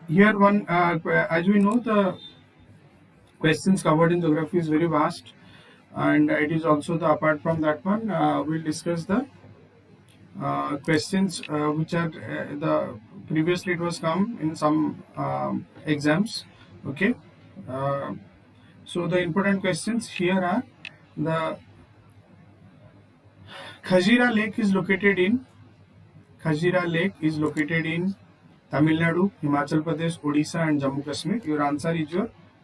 Here one, as we know, the questions covered in geography is very vast, and it is also the apart from that one, we'll discuss the questions which are the previously it was come in some exams. Okay, so the important questions here are the Khajira Lake is located in Tamil Nadu, Himachal Pradesh, Odisha, and Jammu Kashmir. Your answer is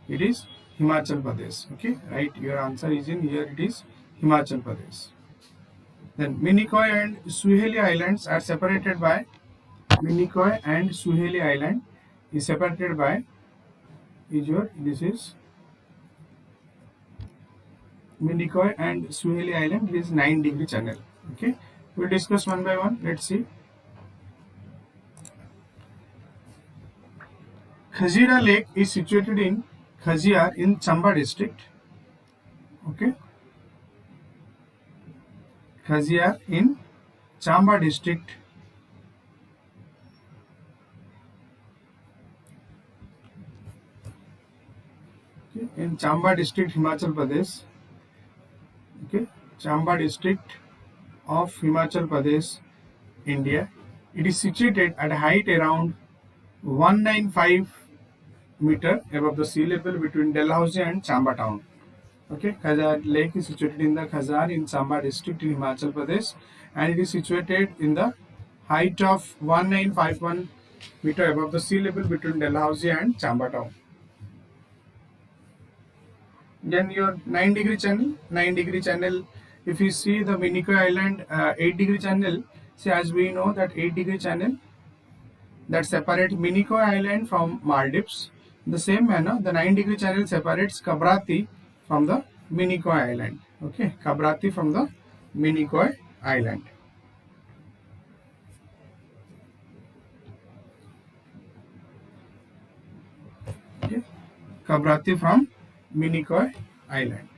it is Himachal Pradesh. Okay, right? Your answer is in here. It is Himachal Pradesh. Then Minicoy and Suheli Islands are separated by Minicoy and Suheli Island is separated by this is Minicoy and Suheli Island. It is 9-degree channel. Okay, we'll discuss one by one. Let's see. Khajira Lake is situated in Khajira in Chamba district. Okay, Khajira in Chamba district. Okay, in Chamba district, Himachal Pradesh. Okay, Chamba district of Himachal Pradesh, India. It is situated at a height around 195 meter above the sea level between Dalhousie and Chamba town. Okay, Khajira Lake is situated in the Khajira in Chamba district in Himachal Pradesh, and it is situated in the height of 1951 meter above the sea level between Dalhousie and Chamba town. Then your 9-degree channel, if you see the Minicoy Island 8-degree channel, see, as we know that 8-degree channel that separates Minicoy Island from Maldives. In the same manner, the 9-degree channel separates Kabrati from the Minicoy Island. Okay, Kabrati from the Minicoy Island. Okay, Kabrati from Minicoy Island.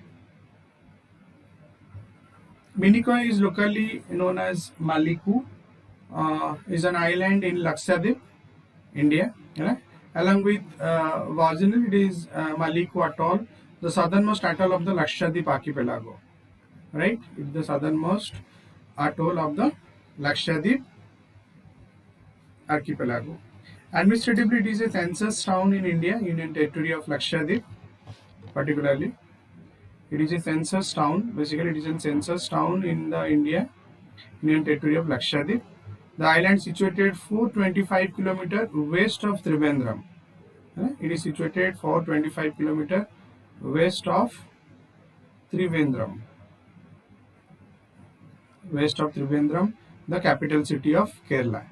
Minicoy is locally known as Maliku. Is an island in Lakshadweep, India. Yeah? Along with Vajanil, it is Maliku Atoll, the southernmost atoll of the Lakshadweep archipelago. Right? It's the southernmost atoll of the Lakshadweep archipelago. Administratively, it is a census town in India, Union Territory of Lakshadweep, particularly. It is a census town. Basically, it is a census town in the India, Union Territory of Lakshadweep. The island situated 425 km west of Trivandrum. It is situated 425 km west of Trivandrum. West of Trivandrum, the capital city of Kerala.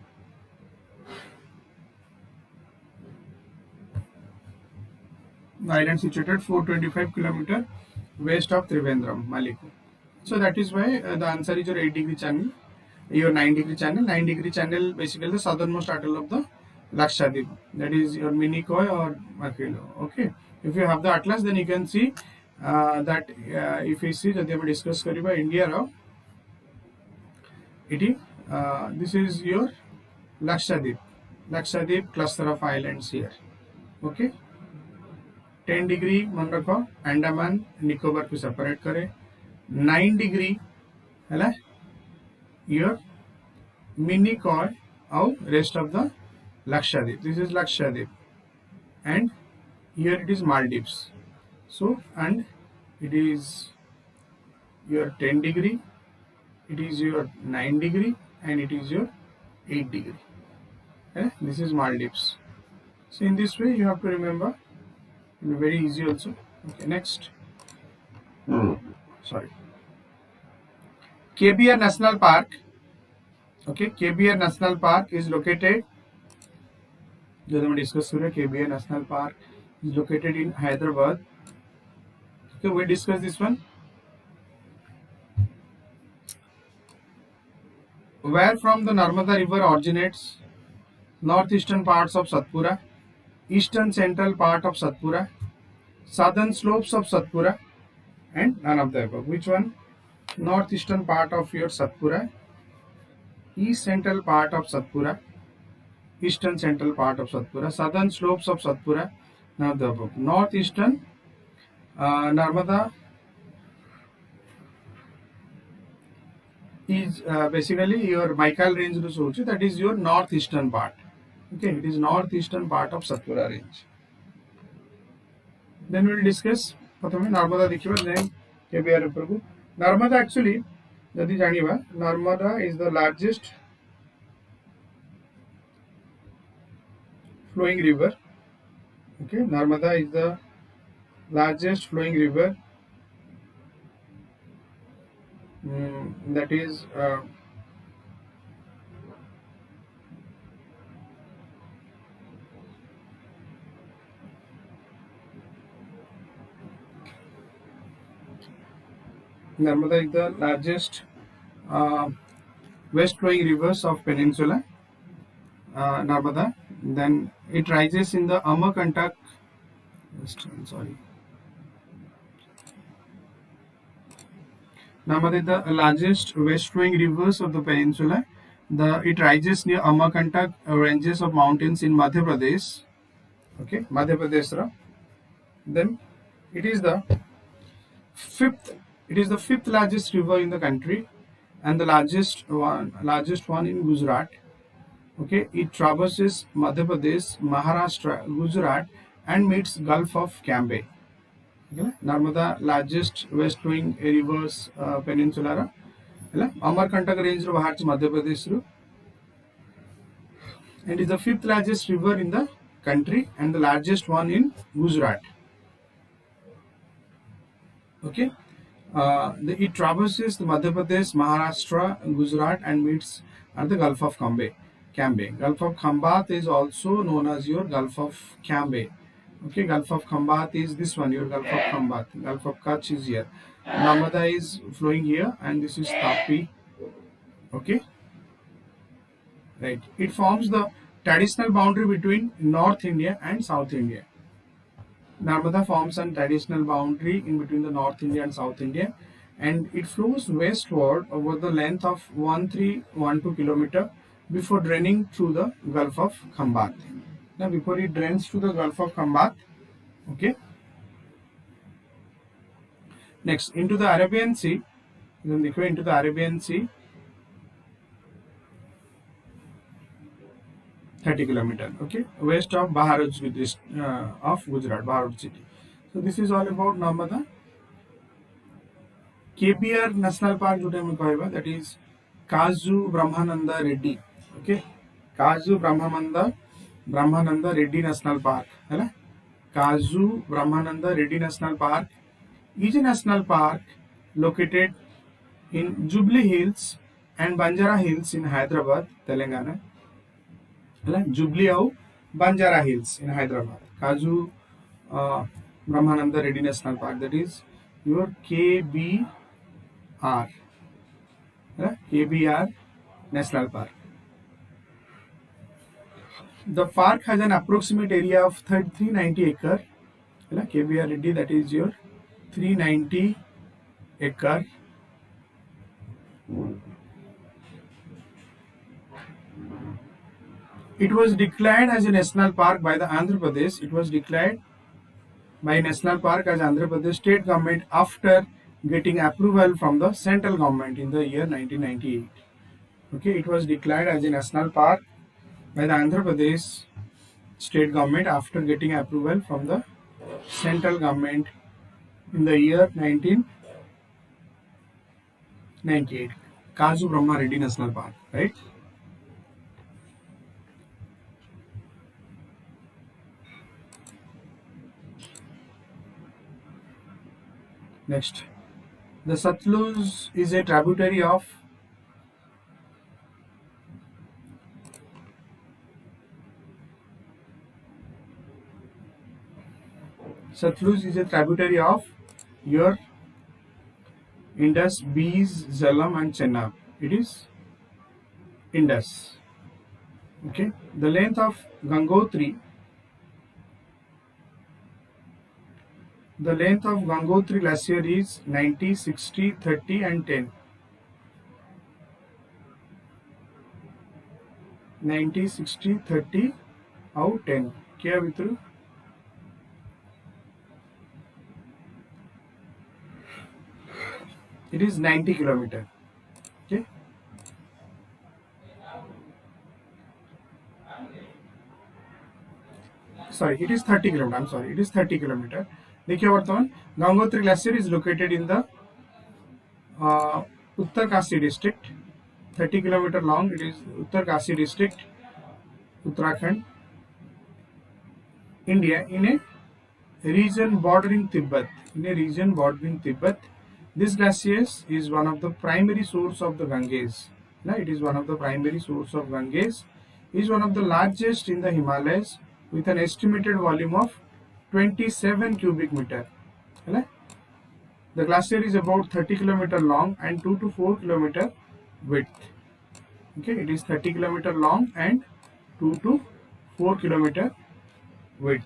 The island situated 425 km west of Trivandrum, Maliku. So that is why the answer is your 8-degree channel. Your 9-degree channel. 9-degree channel basically the southernmost atoll of the Lakshadweep. That is your Minicoy or Makilo. Okay. If you have the atlas, then you can see that if you see that they will discuss kariba India. This is your Lakshadweep cluster of islands here. Okay. 10-degree मन रखो अंडमान निकोबार को separate करे. 9-degree है ना your Minicoy or rest of the Lakshadweep. This is Lakshadweep, and here it is Maldives. So, and it is your 10-degree, it is your 9-degree, and it is your 8-degree. This is Maldives. So in this way you have to remember. Very easy also. Okay, next. Sorry. Kpr National Park. Okay, Kpr National Park is located. Kpr National Park is located in Hyderabad. Okay, we discuss this one. Where from the Narmada River originates? Northeastern parts of Satpura, eastern central part of Satpura, southern slopes of Satpura, and none of the above. Which one? Northeastern part of your Satpura, east central part of Satpura, eastern central part of Satpura, southern slopes of Satpura, now the above. Northeastern Narmada is basically your Michael range, that is your northeastern part. Okay, it is northeastern part of Satpura range. Then we will discuss Narmada देखिबा, then Kpr River को. Narmada actually जदि जानिबा, Narmada is the largest flowing river. Okay, Narmada is the largest flowing river. That is Narmada is the largest west flowing rivers of peninsula Narmada. Then it rises in the Amarkantak. Narmada is the largest west flowing rivers of the peninsula. It rises near Amarkantak ranges of mountains in Madhya Pradesh. Okay, Madhya Pradesh. Then it is the fifth largest river in the country and the largest one in Gujarat. Okay, it traverses Madhya Pradesh, Maharashtra, Gujarat and meets Gulf of Cambay. Okay, Narmada largest west flowing rivers peninsula Amarkantak range ro bahar Madhya Pradesh ro, and is the fifth largest river in the country and the largest one in Gujarat. Okay, it traverses the Madhya Pradesh, Maharashtra, Gujarat and meets at the Gulf of Cambay. Gulf of Khambat is also known as your Gulf of Cambay. Okay, Gulf of Khambat is this one, your Gulf of Khambat. Gulf of Kutch is here. Narmada is flowing here and this is Tapi. Okay, right. It forms the traditional boundary between North India and South India. Narmada forms a traditional boundary in between the North India and South India, and it flows westward over the length of 1312 km before draining through the Gulf of Khambat. Now, before it drains through the Gulf of Khambat, okay. Next, into the Arabian Sea. Then into the Arabian Sea, 30 km. Okay, west of Baharuch of Gujarat, Baharuch city. So this is all about Narmada. Kpr National Park, that is Kazu Brahmananda Reddy. Okay, Kazu Brahmananda Reddy National Park. Kazu Brahmananda Reddy National Park is a national park located in Jubilee Hills and Banjara Hills in Hyderabad, Telangana. Jubilee or Banjara Hills in Hyderabad. Kazu Brahmananda Reddy National Park, that is your KBR. KBR National Park. The park has an approximate area of 390 acre. Kpr Reddy, that is your 390 acre. It was declared as a national park by the Andhra Pradesh. It was declared by national park as Andhra Pradesh state government after getting approval from the central government in the year 1998. Okay, it was declared as a national park by the Andhra Pradesh state government after getting approval from the central government in the year 1998. Kazu Brahma Reddy National Park, right? Next, the Satyrs is a tributary of your Indus, Bees, Jhelum and Chenab. It is Indus. Okay, the length of Gangotri glacier is 90, 60, 30 and 10. 90, 60, 30 ଆଉ 10 क्या ଭିତରୁ it is 90 kilometer. Okay, sorry, it is 30 kilometer. I'm sorry, it is 30 kilometer. देखिए वर्तमान Gangotri glacier is located in the Uttarkasi district, 30 kilometer long. It is Uttarkasi district, Uttarakhand, India, in a region bordering Tibet. In a region bordering Tibet, this glacier is one of the primary source of the Ganges. It is one of the primary source of Ganges. It is one of the largest in the Himalayas with an estimated volume of 27 cubic meter. The glacier is about 30 kilometer long and 2 to 4 kilometer width. Okay, it is 30 kilometer long and 2 to 4 kilometer width.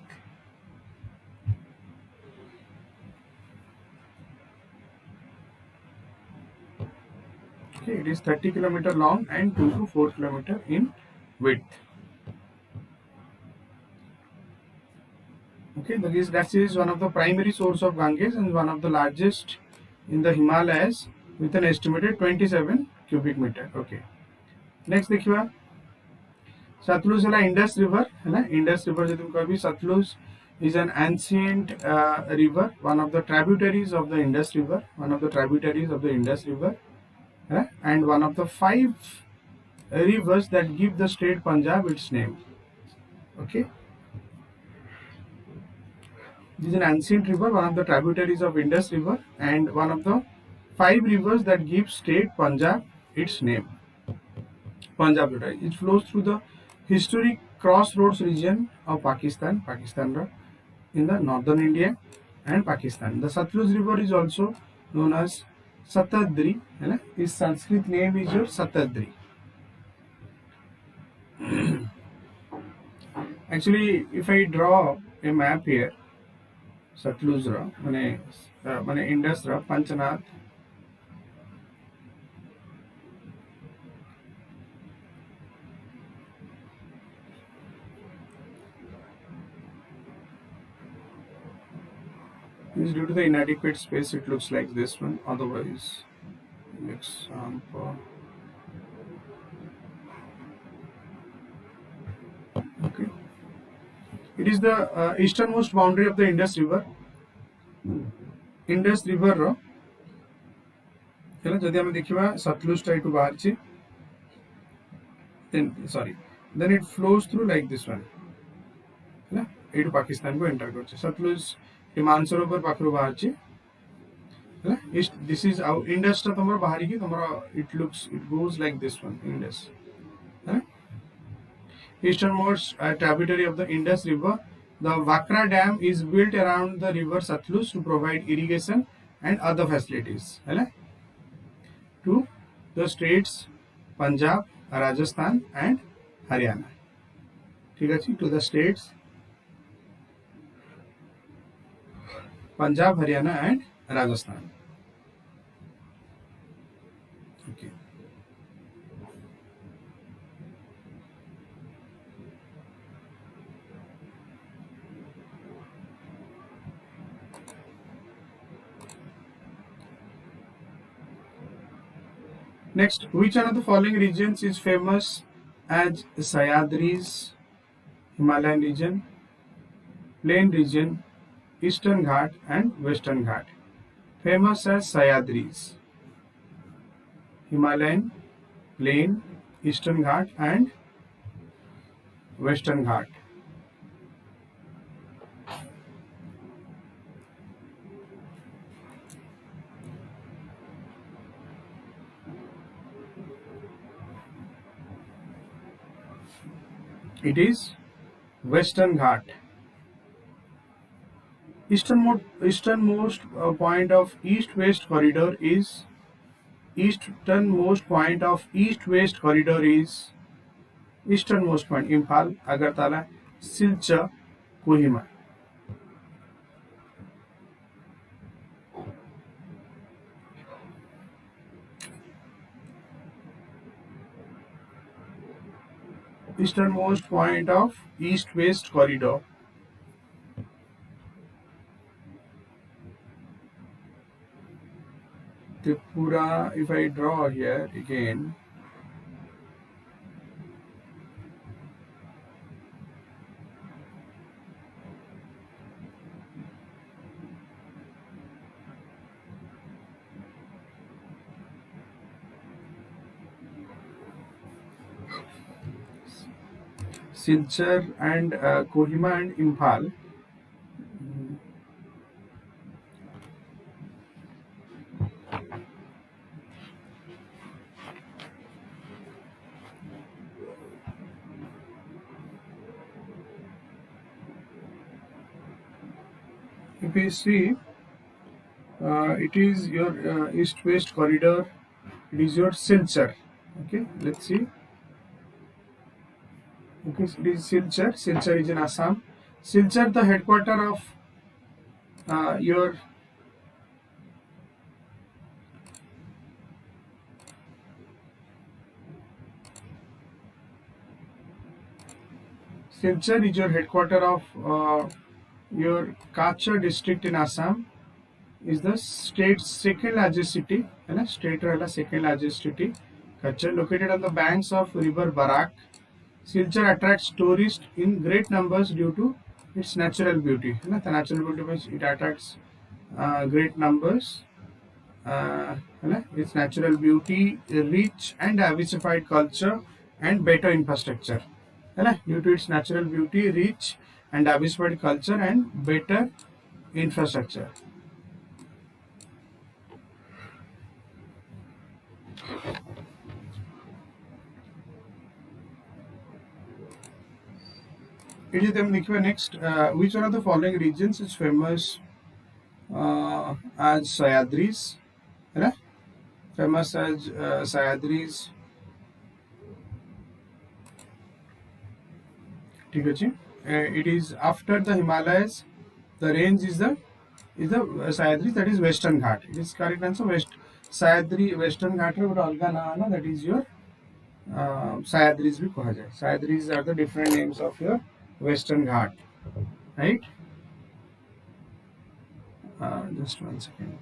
Okay, it is 30 kilometer long and 2 to 4 kilometer in width. Okay, the Ganges glacier is one of the primary source of Ganges and one of the largest in the Himalayas with an estimated 27 cubic meter. Okay, next देखिए Satluj है Indus River है ना. Indus River जो तुमको अभी Satluj is an ancient river, one of the tributaries of the Indus River, one of the tributaries of the Indus River, and one of the 5 rivers that give the state Punjab its name. Okay, this is an ancient river, one of the tributaries of Indus River, and one of the 5 rivers that give state Punjab its name. Punjab River. It flows through the historic crossroads region of Pakistan, in the northern India and Pakistan. The Satluj River is also known as Satyrs. Its Sanskrit name is your Satyrs. Actually, if I draw a map here, Satluj ra, mane Indus ra, Panchanath, is due to the inadequate space. It looks like this one. Otherwise, example. Okay, it is the easternmost boundary of the Indus River. Indus River ro जदि आम देखा सतलुज टा बाहर then it flows through like this one है ना. पाकिस्तान को enter कर सतलुज मानसरोवर पाखर बाहर है. दिस इज आउ इंडस टा तुम बाहर की तुम it goes like this one Indus है. Easternmost tributary of the Indus River, the Vakra Dam is built around the river Satluj to provide irrigation and other facilities to the states Punjab, Rajasthan and Haryana. ठीक है, to the states Punjab, Haryana and Rajasthan. Okay. Next, which one of the following regions is famous as Sahyadris, Himalayan region, Plain region, Eastern Ghat and Western Ghat? Famous as Sahyadris, Himalayan, Plain, Eastern Ghat and Western Ghat. It is Western Ghat. Easternmost point of east-west corridor is easternmost point Imphal, Agartala, Silchar, Kohima. easternmost point of east-west corridor. Tripura, if I draw here again, Silchar and Kohima and Imphal. If you see, it is your east-west corridor. It is your Silchar. Okay, let's see. Okay, it is Silchar. Silchar is in Assam. Silchar, the headquarter of your Silchar is your headquarter of your Kpr district in Assam. Is the state's second largest city. State second largest city. Kpr, located on the banks of river Barak. Silchar attracts tourists in great numbers due to its natural beauty. The natural beauty means it attracts great numbers. Its natural beauty, rich and diversified culture, and better infrastructure. Due to its natural beauty, rich and diversified culture, and better infrastructure. It is next. Which one of the following regions is famous as Satyrs? Famous as Satyrs. It is after the Himalayas. The range is the Satyrs, that is Western Ghat. It is correct answer. Satyrs Western Ghat रे गोटे अलगा ना that is your Satyrs भी कहा जाए. Satyrs are the different names of your Western Ghat, right? Just 1 second.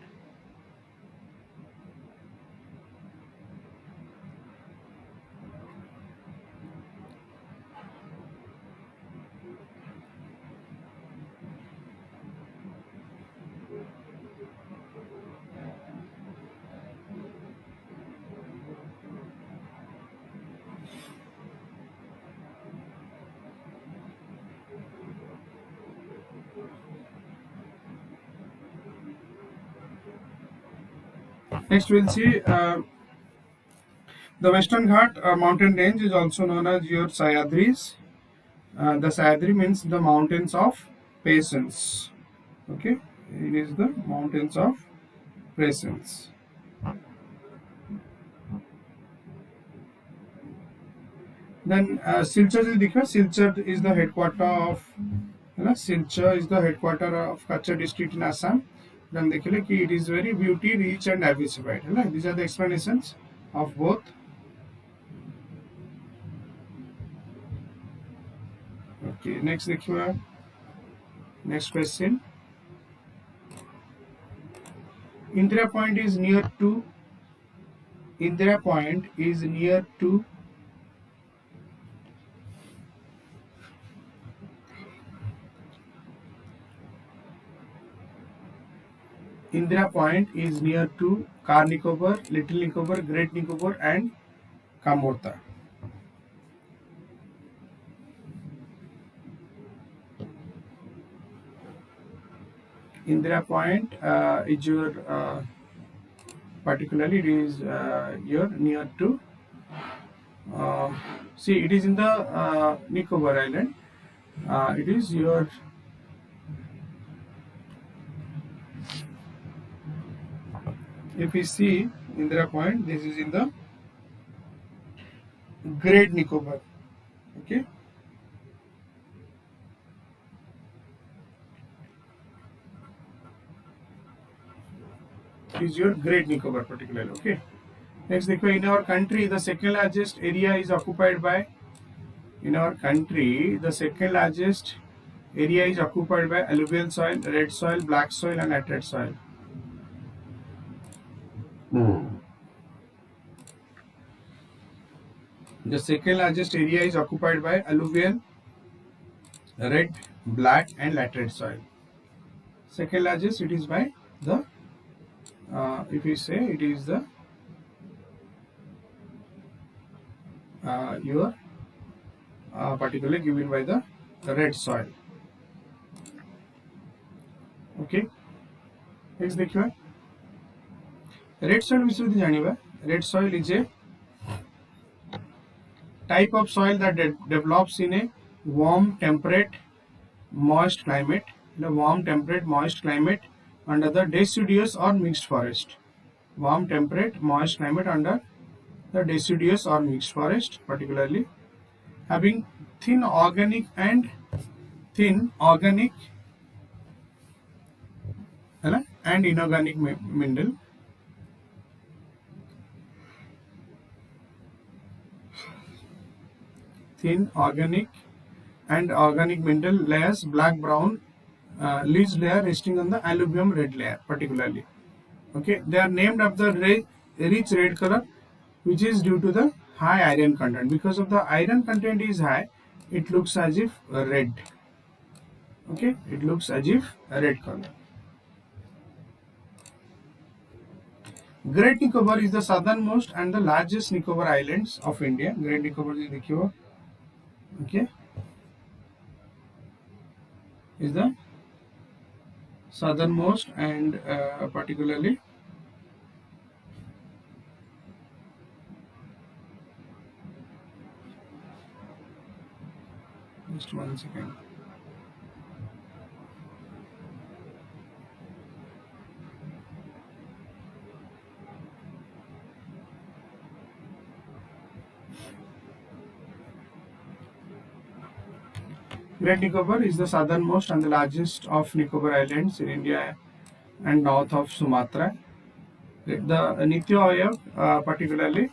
Next we'll see the Western Ghat mountain range is also known as your Satyrs. The Satyr means the mountains of patience. Okay, it is the mountains of patience. Then Silchar Silchar is the headquarter of Silchar is the headquarter of Kpr district in Assam. Then it is very beauty rich and diversified. These are the explanations of both. Okay, next next question. Indira Point is near to Indira Point is near to Indira Point is near to Car Nicobar, Little Nicobar, Great Nicobar, and Kamorta. Indira Point is your particularly it is your near to see it is in the Nicobar Island. It is your if we see Indira Point, this is in the Great Nicobar. Okay. Is your Great Nicobar particularly. Okay. Next, in our country, the second largest area is occupied by in our country, the second largest area is occupied by alluvial soil, red soil, black soil, and laterite soil. The second largest area is occupied by alluvial, red, black, and laterite soil. Second largest, it is by the, if we say it is the your particularly given by the red soil. Okay, next देखिए red soil विषय में जानिबा. Red soil is a type of soil that develops in a warm, temperate, moist climate. In a warm, temperate, moist climate under the deciduous or mixed forest. Warm, temperate, moist climate under the deciduous or mixed forest, particularly having thin organic and inorganic mineral. Thin organic and organic mineral layers, black brown leaves layer resting on the alluvium red layer particularly. Okay, they are named after the rich red color, which is due to the high iron content. Because of the iron content is high, it looks as if red. Okay, it looks as if a red color. Great Nicobar is the southernmost and the largest Nicobar Islands of India. Great Nicobar is the okay, is the southernmost and particularly just 1 second. Great Nicobar is the southernmost and the largest of Nicobar Islands in India and north of Sumatra. The Niti Aayog particularly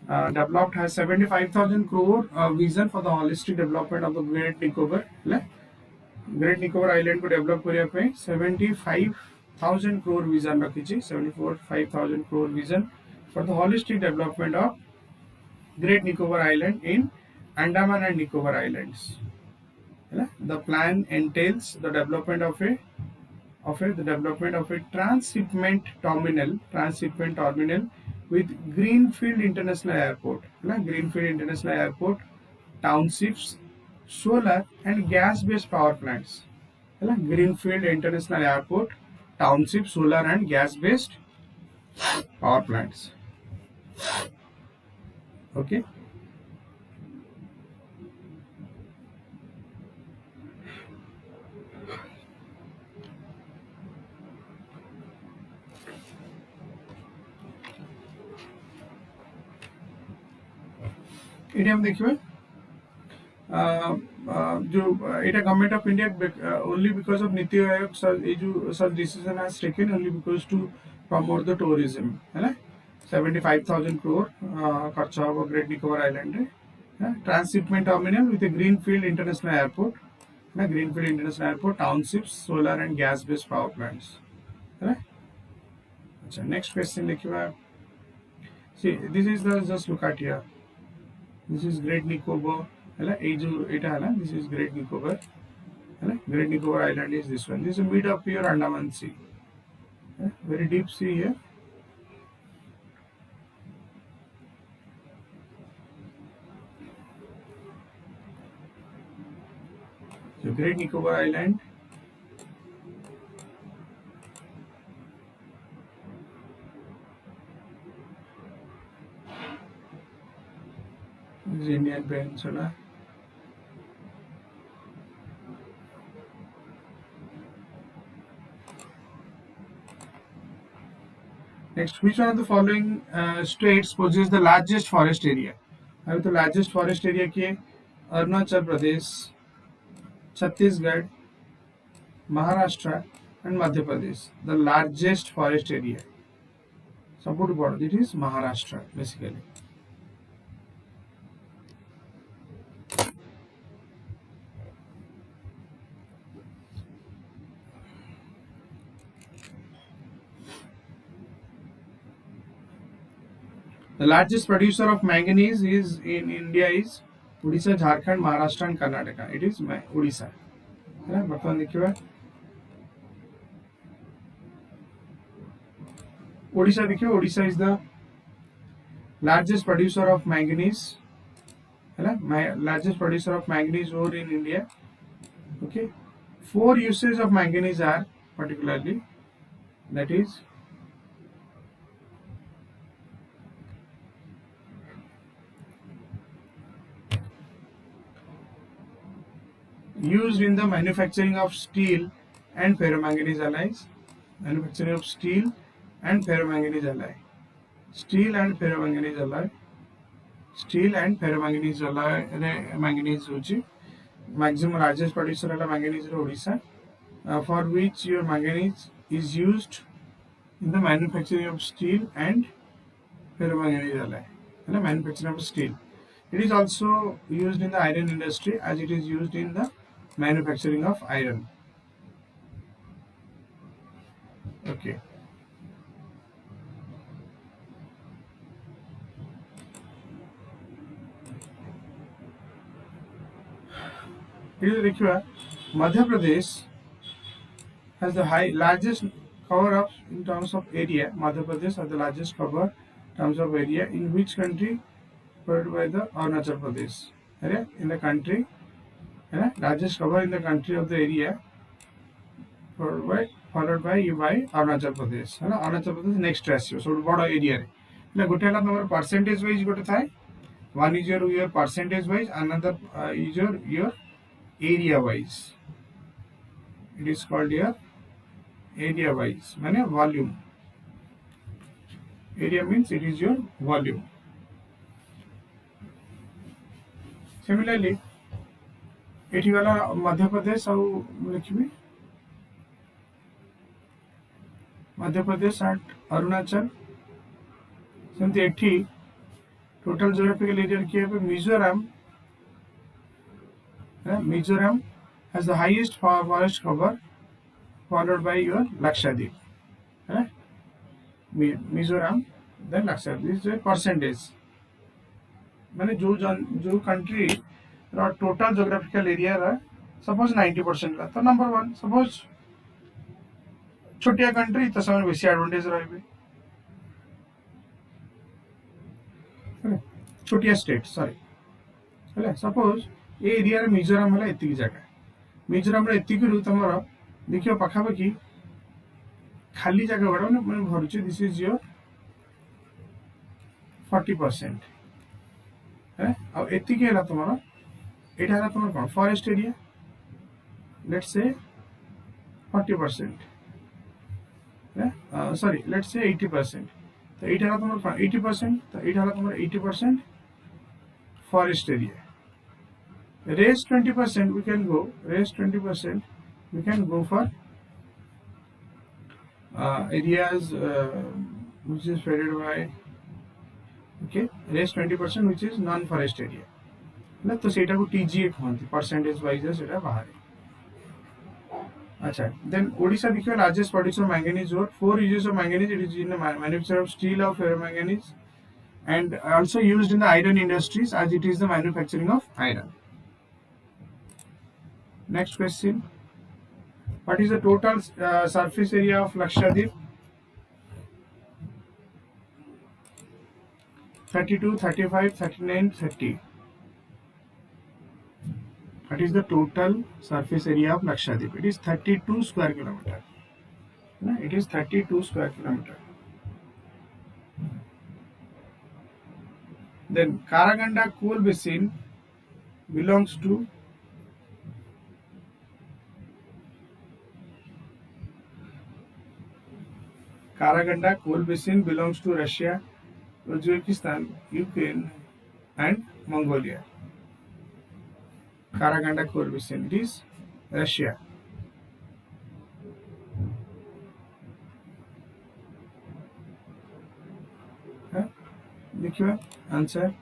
developed has 75,000 crore vision for the holistic development of the Great Nicobar. Great Nicobar Island को develop करिया पे 75,000 crore vision रखी 75,000 crore vision for the holistic development of Great Nicobar Island in Andaman and Nicobar Islands. The plan entails the development of a transshipment terminal with Greenfield International Airport. Greenfield International Airport, townships, solar and gas-based power plants. Greenfield International Airport, township, solar and gas-based power plants. Okay. एटा हम देखिए जो एटा government of India only because of Niti Aayog जो सब decision has taken only because to promote the tourism है ना 75,000 crore खर्च हो ग्रेट निकोबार आइलैंड रे transshipment terminal with a greenfield international airport ना greenfield international airport townships solar and gas based power plants है ना. अच्छा नेक्स्ट क्वेश्चन देखिए see this is the just look at here. This is Great Nicobar. This is Great Nicobar. Great Nicobar Island is this one. This is mid of pure Andaman Sea. Very deep sea here. So Great Nicobar Island. This is Indian Peninsula. Next, which one of the following states possesses the largest forest area? I have the largest forest area के Arunachal Pradesh, Chhattisgarh, Maharashtra and Madhya Pradesh. The largest forest area. Support border. It is Maharashtra basically. The largest producer of manganese is in India is Odisha, Jharkhand, Maharashtra and Karnataka. It is Odisha. बर्तमान देखिए Odisha देखिए Odisha is the largest producer of manganese. Largest producer of manganese ore in India. Okay, 4 uses of manganese are particularly, that is used in the manufacturing of steel and ferromanganese alloys. Manufacturing of steel and ferromanganese alloy. Steel and ferromanganese alloy. Steel and ferromanganese alloy manganese hochi maximum largest producer of manganese is Odisha, for which your manganese is used in the manufacturing of steel and ferromanganese alloy. Manufacturing of steel. It is also used in the iron industry as it is used in the manufacturing of iron. Okay. Madhya Pradesh has the largest cover of in terms of area. Madhya Pradesh has the largest cover in terms of area in which country? Followed by the Arunachal Pradesh. In the country, largest cover in the country of the area, followed by Arunachal Pradesh. Arunachal Pradesh next ratio. So what area? Like percentage wise got thai. One is your percentage wise, another is your area wise. It is called your area wise. Volume. Area means it is your volume. Similarly, एठी वाला मध्य प्रदेश और लिखिए Madhya Pradesh and Arunachal सेमती एठी total geographical area किए पे Mizoram has the highest forest cover followed by your Lakshadweep. Mizoram then Lakshadweep. This is a percentage. माने जो country total geographical area suppose 90% तो number 1 suppose छोटिया country तो समय बेसी advantage रहिबे छोटिया state sorry हेले suppose ए एरिया रे मिजोरम हला एतिकी जगह मिजोरम रे एतिकी रु तमरो देखियो पाखापाखी खाली जगह बड़ा माने भरुचे दिस इज योर 40% है और एतिकी हला तमरो एटा हला तमरो कोन forest area let's say 40% sorry let's say 80% तो एटा हला तमरो 80% तो एटा हला तमरो 80% forest area. Rest 20% we can go. Rest 20% we can go for areas which is faded by. Okay, rest 20% which is non-forest area. मतलब तो सेटा को TGA कहते percentage wise सेटा बाहर है. अच्छा, then Odisha देखिए largest producer of manganese ore. 4 uses of manganese. It is in the manufacture of steel of ferromanganese and also used in the iron industries as it is the manufacturing of iron. Next question. What is the total surface area of Lakshadweep? 32, 35, 39, 30. What is the total surface area of Lakshadweep? It is 32 square kilometer. It is 32 square kilometer. Then Karaganda coal basin belongs to Karaganda coal basin belongs to Russia, Uzbekistan, Ukraine, and Mongolia. Karaganda coal basin, it is Russia. देखिए answer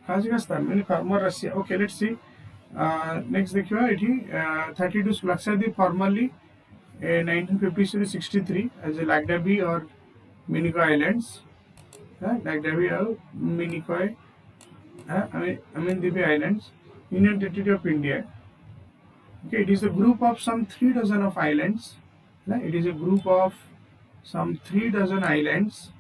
Kazakhstan mean former Russia. Okay, let's see. Next देखिए इठी 32 Lakshadweep formerly 1950 to 63 as a Lagdabi or Minicoy Islands. Like that we have Minicoy, Divi Islands, Union Territory of India. Okay, it is a group of some 3 dozen of islands. It is a group of some 3 dozen islands.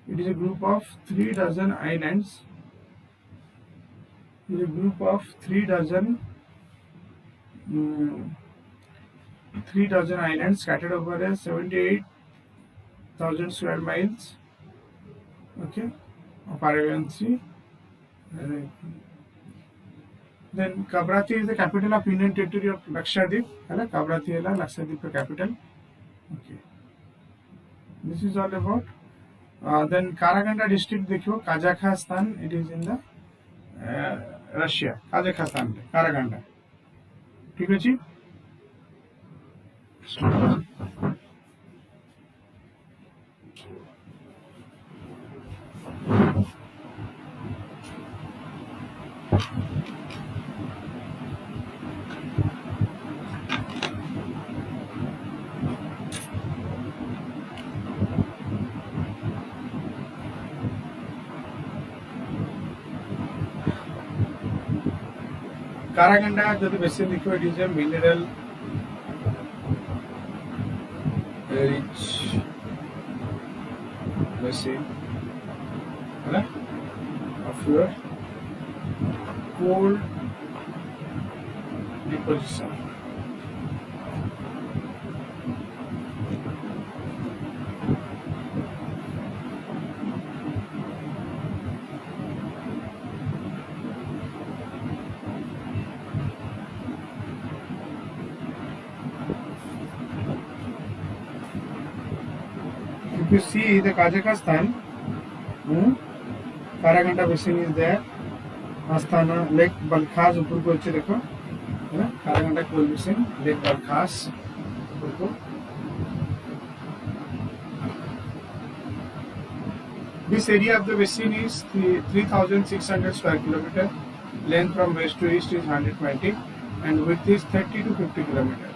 It is a group of 3 dozen islands. It is a group of 3 dozen 3 dozen islands scattered over a 78,000 square miles. Okay, of Arabian Sea. Then Kabrati is the capital of Union Territory of Lakshadweep. Kabrati is Lakshadweep capital. Okay, this is all about. Then Karaganda district, देखो Kazakhstan. It is in the Russia. Kazakhstan, Karaganda. ठीक है जी. Karaganda जो basin देखो, it is a mineral rich basin, of your coal deposition. If you see the Kazakhstan, Karaganda basin is there. Astana Lake Balkhas ऊपर को अच्छे देखो, है ना? Karaganda coal basin, Lake Balkhas ऊपर को. This area of the basin is 3,600 square kilometer. Length from west to east is 120, and width is 30 to 50 kilometer.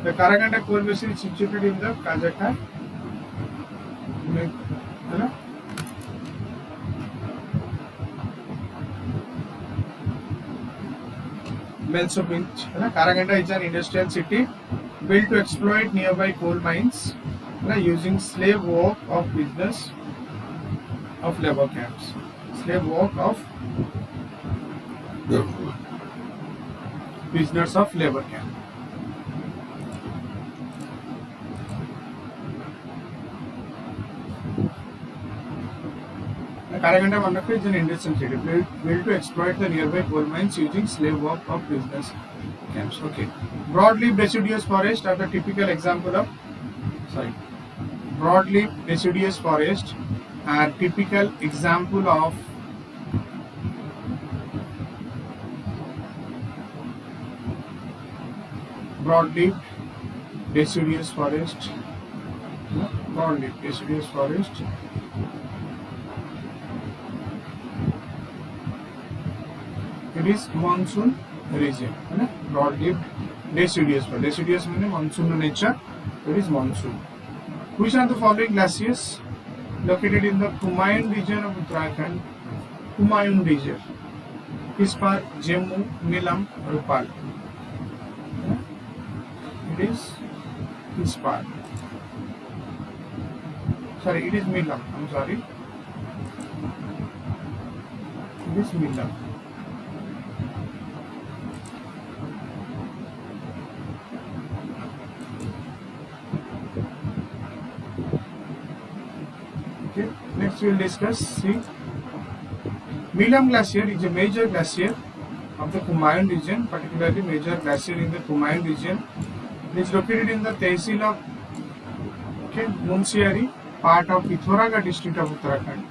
The Karaganda coal basin is situated in the Kazakhstan. Belsobinch. Karaganda is an industrial city built to exploit nearby coal mines using slave work of business of labor camps. Slave work of prisoners of labor camp. Karaganda Mandaka is an industrial city built to exploit the nearby coal mines using slave work of prisoners camps. Okay. Broadleaf deciduous forests are the typical example of. Broadleaf deciduous forests are typical example of broadleaf deciduous forest. Broadleaf deciduous forest. It is monsoon region. Broadleaf deciduous forest. Deciduous means monsoon nature. It is monsoon. Which are the following glaciers located in the Kumaon region of Uttarakhand? Kumaon region. Kpr, Jammu, Milam, Rupal. It is Kpr. Sorry, it is Milam. I'm sorry. It is Milam. Next we will discuss. See, Milam Glacier is a major glacier of the Kumaon region, particularly major glacier in the Kumaon region. It is located in the Tehsil of Munsiari, part of Pithoragarh district of Uttarakhand.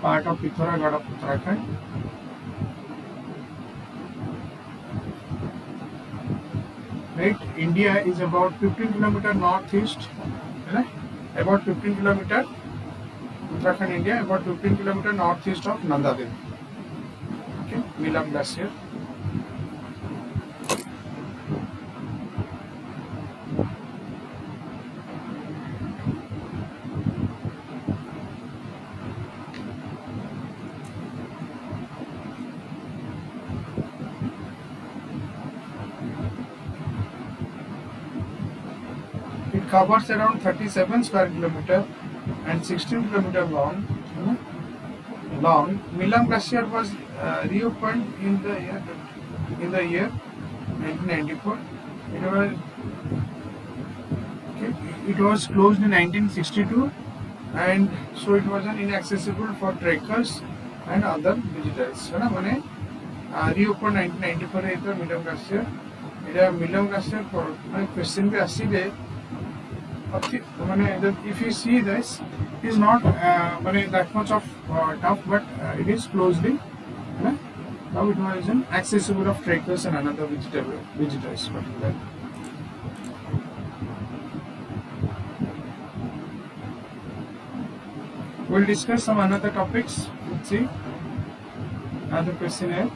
Part of Pithoragarh of Uttarakhand. Right, India is about 15 km northeast. About 15 km. Uttarakhand, India, about 15 km northeast of Nanda Devi. Okay, Milam Glacier. covers around 37 square kilometer and 16 kilometer long. Milam Glacier was reopened in the year 1994. It was closed in 1962, and so it was inaccessible for trekkers and other visitors. माने reopened 1994 है तो Milam Glacier. Milam Glacier for question भी आसी है. If you see this, it is not that much of tough, but it is closely. Now it was accessible of trekkers and another visitors. We'll discuss some another topics. Let's see. Another question here.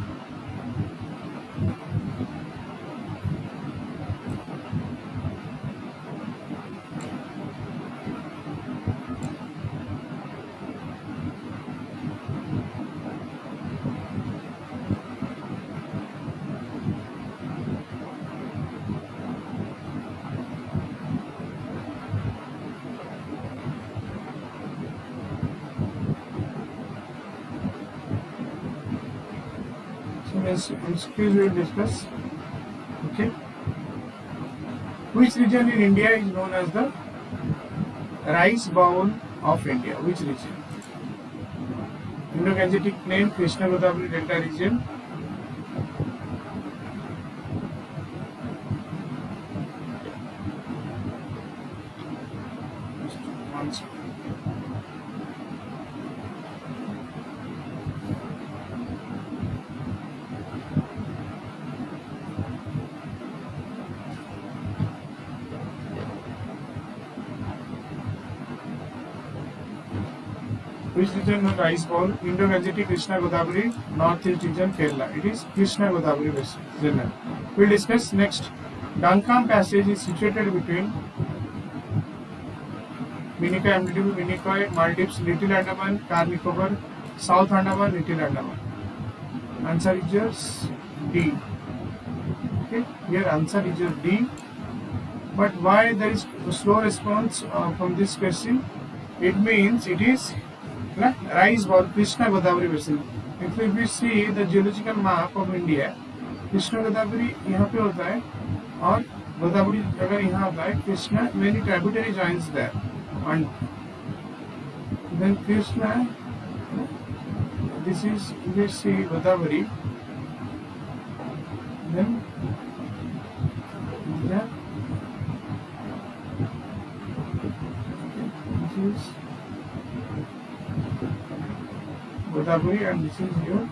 Excuse we will discuss. Okay. Which region in India is known as the rice bowl of India? Which region? Indo-Gangetic Plain, Krishna Godavari Delta region. Which region of rice bowl? Indo-Gangetic, Krishna Godavari, Northeast region, Kerala. It is Krishna Godavari region. We'll discuss next. Duncan Passage is situated between Minicoy, Minicoy, Maldives, Little Andaman, Car Nicobar, South Andaman, Little Andaman. Answer is yours D. Okay, here answer is your D. But why there is slow response from this question? It means it is rice bowl, Krishna Godavari basin. If we see the geological map of India, Krishna Godavari यहाँ पे होता है और गोदावरी अगर यहाँ होता है, Krishna many tributary joins there, and then Krishna, this is we see Godavari, then yeah, this is Godavari and this is your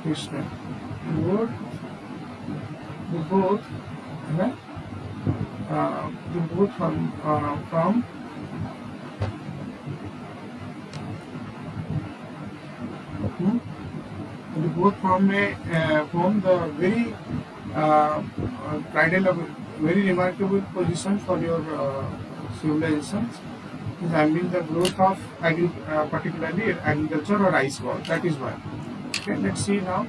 Krishna. They both from the very tidal of very remarkable position for your civilizations. Is handling the growth of particularly agriculture or rice bowl. That is why. Okay, let's see now.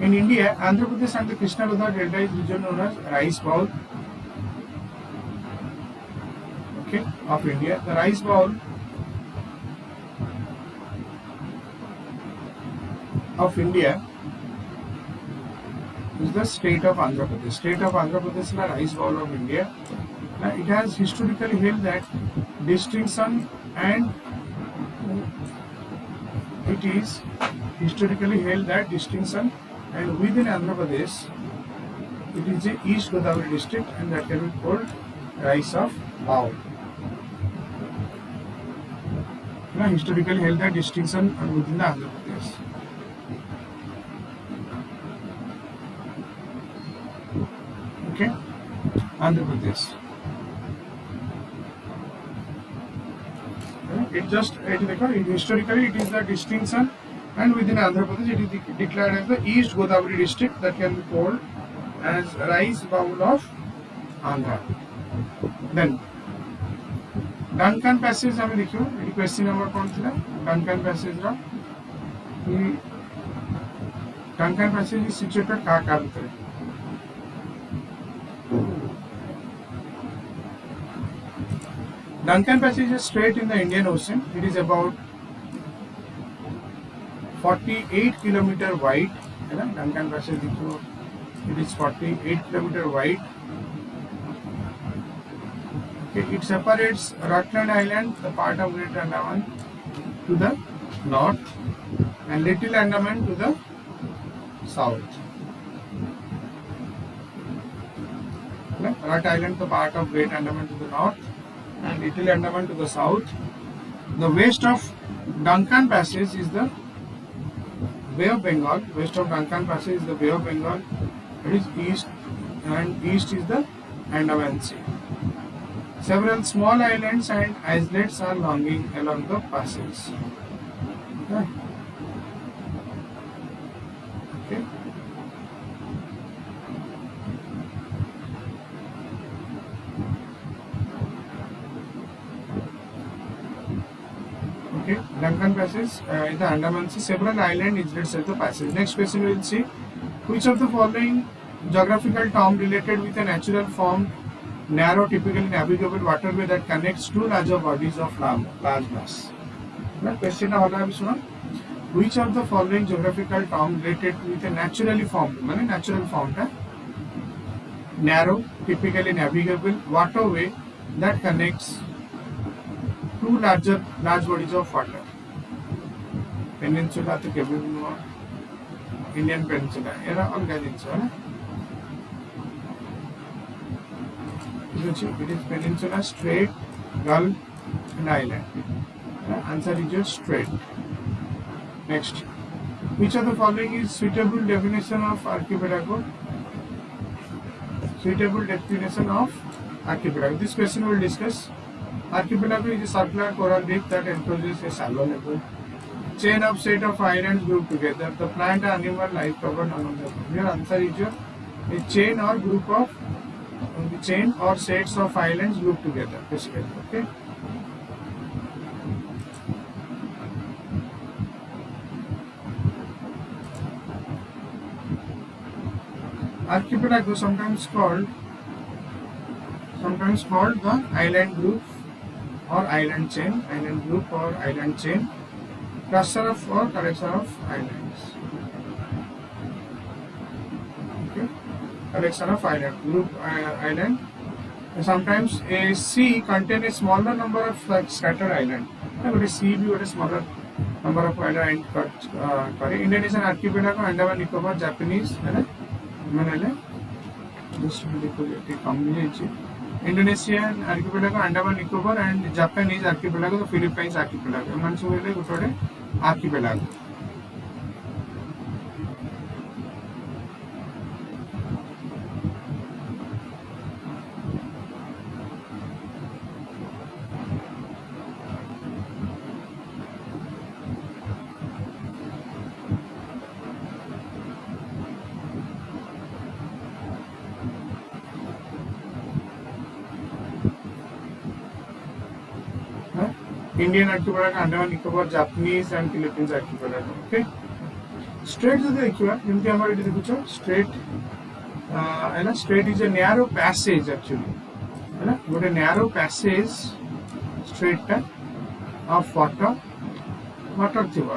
In India, Andhra Pradesh and the Krishna Godavari Delta is region known as rice bowl. Okay, of India. The rice bowl of India is the state of Andhra Pradesh. State of Andhra Pradesh is the rice bowl of India. It has historically held that distinction, and it is historically held that distinction, and within Andhra Pradesh it is the East Godavari district, and that can be called rice of bowl. Historically held that distinction within the Andhra Pradesh. Okay, Andhra Pradesh. Historically it is the distinction, and within Andhra Pradesh it is declared as the East Godavari district, that can be called as rice bowl of Andhra. Then Duncan Passage हमें देखियो, ये question number कौन था? Duncan Passage रा. Duncan Passage is situated कहाँ भीतर? Duncan Passage is strait in the Indian Ocean. It is about 48 kilometer wide. Duncan Passage, it is 48 kilometer wide. Okay, it separates Rutland Island, the part of Great Andaman, to the north, and Little Andaman to the south. Rat Island, the part of Great Andaman, to the north, and Little Andaman to the south. The west of Duncan Passage is the Bay of Bengal. West of Duncan Passage is the Bay of Bengal. It is east, and east is the Andaman Sea. Several small islands and islets are lying along the passage. Okay. Okay, Duncan Passage in the Andaman Sea, several island islets at the passage. Next question we will see, which of the following geographical term related with a natural formed, narrow, typically navigable waterway that connects two larger bodies of large mass. Question which of the following geographical term related with a naturally formed, natural formed, narrow, typically navigable waterway that connects two large bodies of water. Peninsula to Indian Peninsula. It is peninsula, strait, gulf, and island. Answer is your strait. Next, which of the following is suitable definition of archipelago? Suitable definition of archipelago. This question we will discuss. Archipelago is a circular coral reef that encloses a shallow lagoon. Chain of set of islands grouped together. The plant and animal life covered along the coast. Your answer is your a chain or group of chain or sets of islands grouped together. Basically, okay. Archipelago sometimes called the island group or island chain, island group or island chain, cluster of or collection of islands. Okay, collection of island group island. Sometimes a sea contains a smaller number of scattered islands. But a sea view a smaller number of islands. Indonesian archipelago, Andaman Nicobar, Japanese. Indonesian archipelago, Andaman Nicobar, and Japanese archipelago, the Philippines archipelago. Archipelago. Indian archipelago, Andaman Nicobar, Japanese and Philippines archipelago. Okay. Strait जो देखिए जिनके हमारे इधर कुछ strait है ना, strait is a narrow passage actually है ना, वो एक narrow passage strait का of water थी वो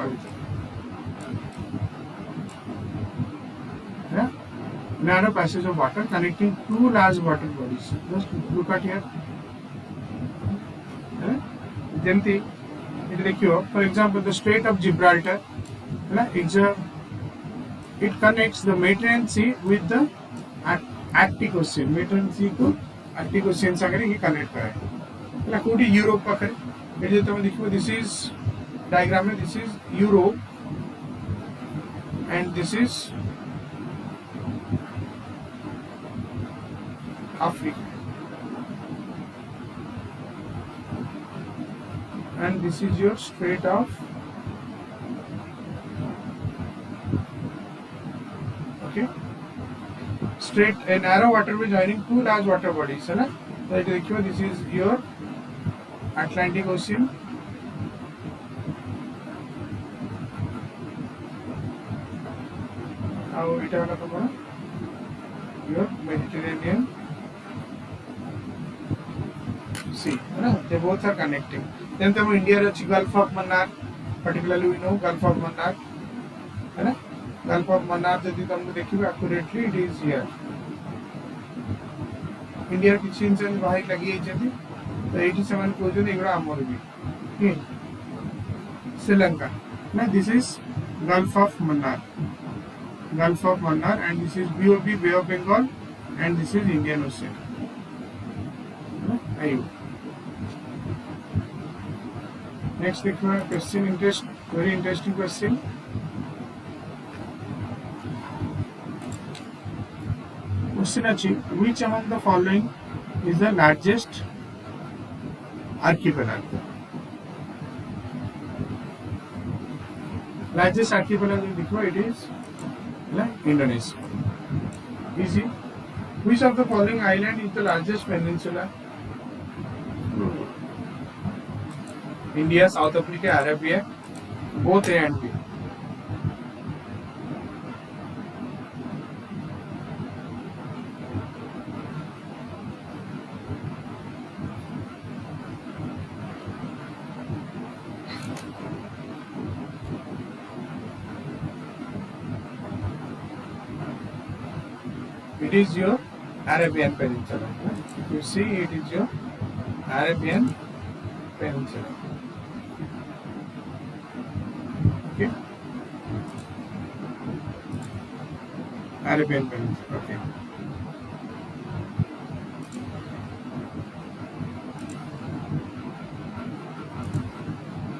है ना, narrow passage of water connecting two large water bodies. Just look at here. For example, the Strait of Gibraltar, it connects the Mediterranean Sea with the Arctic Ocean. Mediterranean Sea को Arctic Ocean से अगर ये connect करे, Europe का करे, this is diagram, this is Europe, and this is Africa. And this is your Strait of Strait, a narrow waterway joining two large water bodies. So this is your Atlantic Ocean, your Mediterranean sea. They both are connecting. Then India is Gulf of Mannar. Particularly we know Gulf of Mannar. Gulf of Mannar जदि तुमको देखिए accurately it is here. India किसी इंसान बाहर लगी है जदि तो 87 को जो देखो आमोर भी. Sri Lanka. Now this is Gulf of Mannar. Gulf of Mannar, and this is BOB, Bay of Bengal, and this is Indian Ocean. Next question, very interesting question. Question achi, which among the following is the largest archipelago? Largest archipelago, it is Indonesia. Easy. Which of the following island is the largest peninsula? India, South Africa, Arabia, both A and B. It is your Arabian Peninsula. You see, it is your Arabian Peninsula. Okay. Arabian Peninsula. Okay.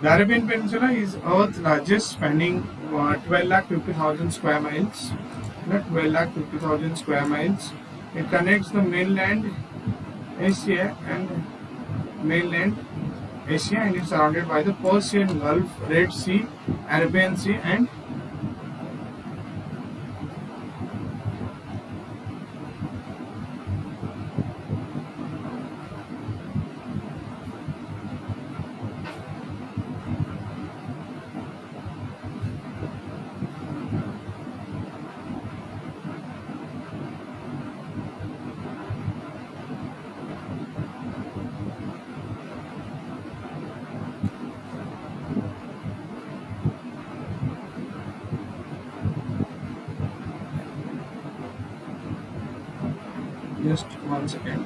The Arabian Peninsula is Earth's largest, spanning 12,50,000 square miles. 12,50,000 square miles. It connects the mainland Asia and is surrounded by the Persian Gulf, Red Sea, Arabian Sea, and just 1 second.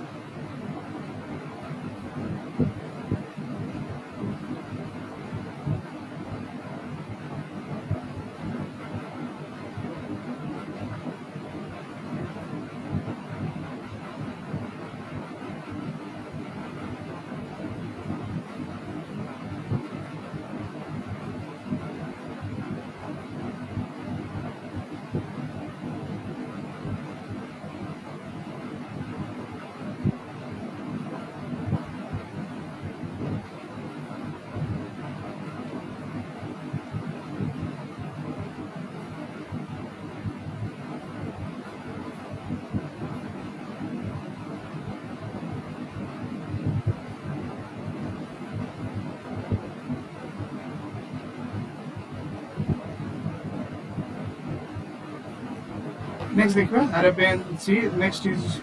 Next, Arabian Sea. Next is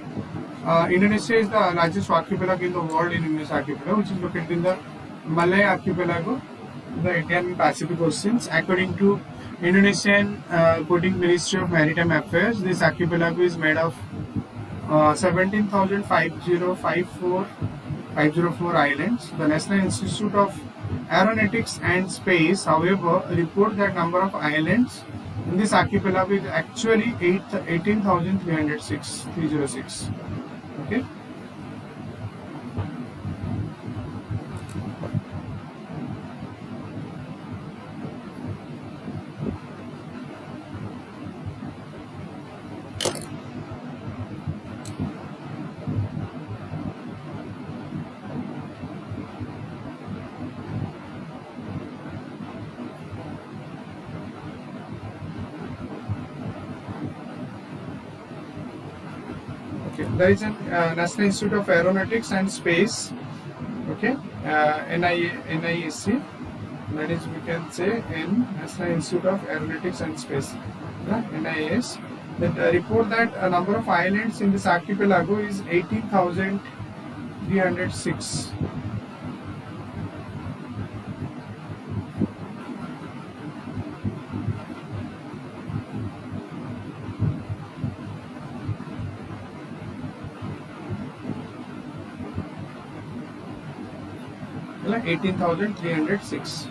Indonesia is the largest archipelago in the world in Indus archipelago, which is located in the Malay archipelago, the Indian Pacific Oceans. According to Indonesian Coding Ministry of Maritime Affairs, this archipelago is made of 17,504 islands. The National Institute of Aeronautics and Space, however, report that number of islands in this archipelago is actually 18,306. Okay. There is a National Institute of Aeronautics and Space, okay, NIAC, that is we can say National Institute of Aeronautics and Space, NIAS, that report that a number of islands in this archipelago is 18,306. 306. Like 18,306.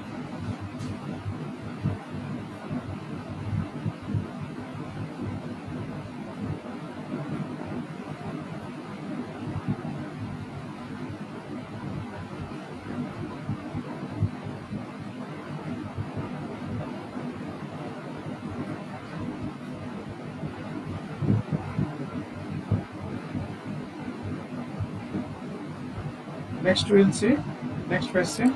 Next we'll see. Next question.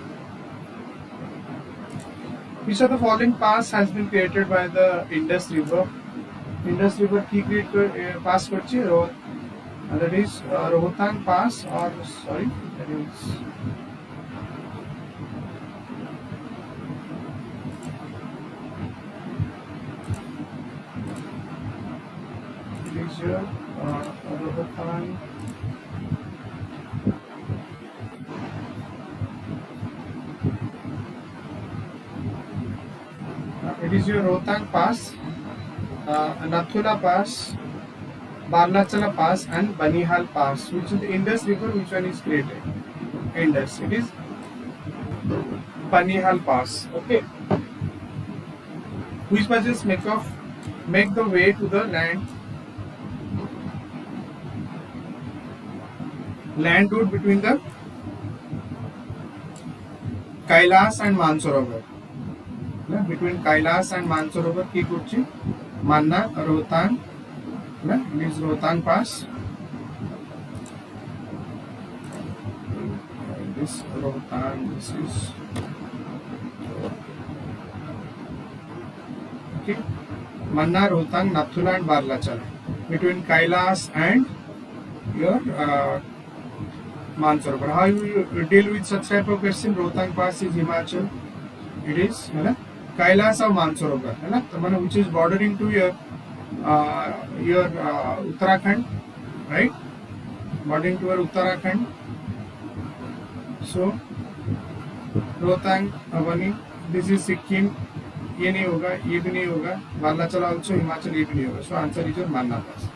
Which of the following pass has been created by the Indus River? Indus River ki create pass karchi, that is Rohtang Pass, or sorry, that is Rohtang. It is your Rohtang Pass, Nathula Pass, Barnachala Pass, and Banihal Pass. Which is the Indus River? Which one is created? Indus. It is Banihal Pass. Okay. Which passes make the way to the land route between the Kailas and Mansarovar. Between Kailas and Mansarovar ki kurchi Manna Rohtang. It is Rohtang Pass. This Rohtang, this is okay. Manna, Rohtang, Nathula and Barlachala. Between Kailas and your Mansarovar. How you deal with such type of question? Rohtang Pass is Himachal. It is Kailas or Mansarovar, which is bordering to your Uttarakhand, right? Bordering to your Uttarakhand. So Rohtang, Avani, this is Sikkim. ये नहीं होगा, ये भी नहीं होगा. Barlachala also Himachal, ये भी नहीं होगा. So answer is your Manna Pass.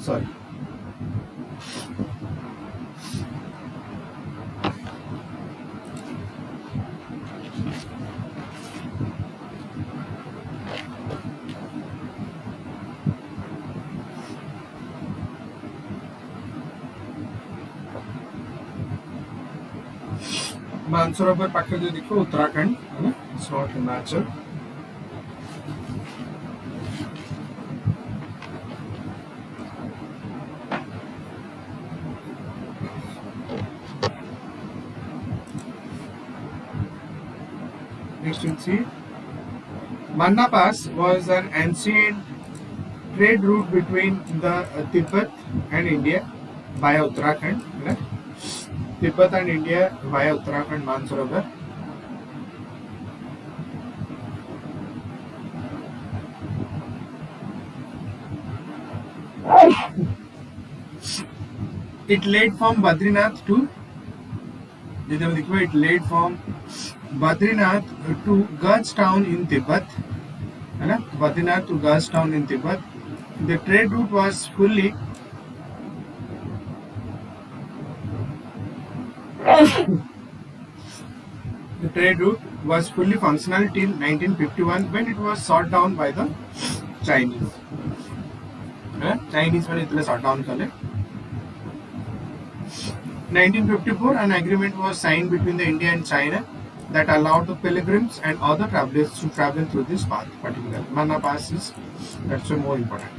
Sorry. Mansarovar पाखे जो देखो Uttarakhand, it's not Himachal. Next we'll see. Manna Pass was an ancient trade route between the Tibet and India via Uttarakhand. Tibet and India via Uttarakhand, Mansarovar. It led from Badrinath to Gurstown in Tibet. Badrinath to Gurstown in Tibet. The trade route was fully functional till 1951 when it was shot down by the Chinese. Chinese when it was shot down. 1954, an agreement was signed between the India and China that allowed the pilgrims and other travelers to travel through this path. Particularly, Manna Pass is that's more important.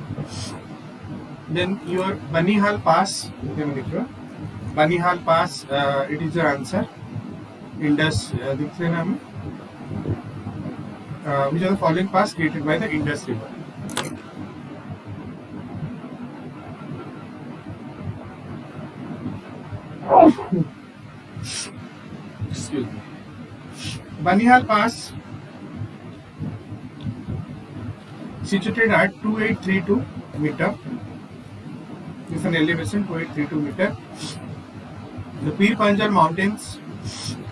Then your Banihal Pass. Banihal Pass, it is your answer. Indus, which are the following pass created by the Indus River? Excuse me. Banihal Pass, situated at 2832 meter is an elevation 2832 meter. The Pir Panjal Mountains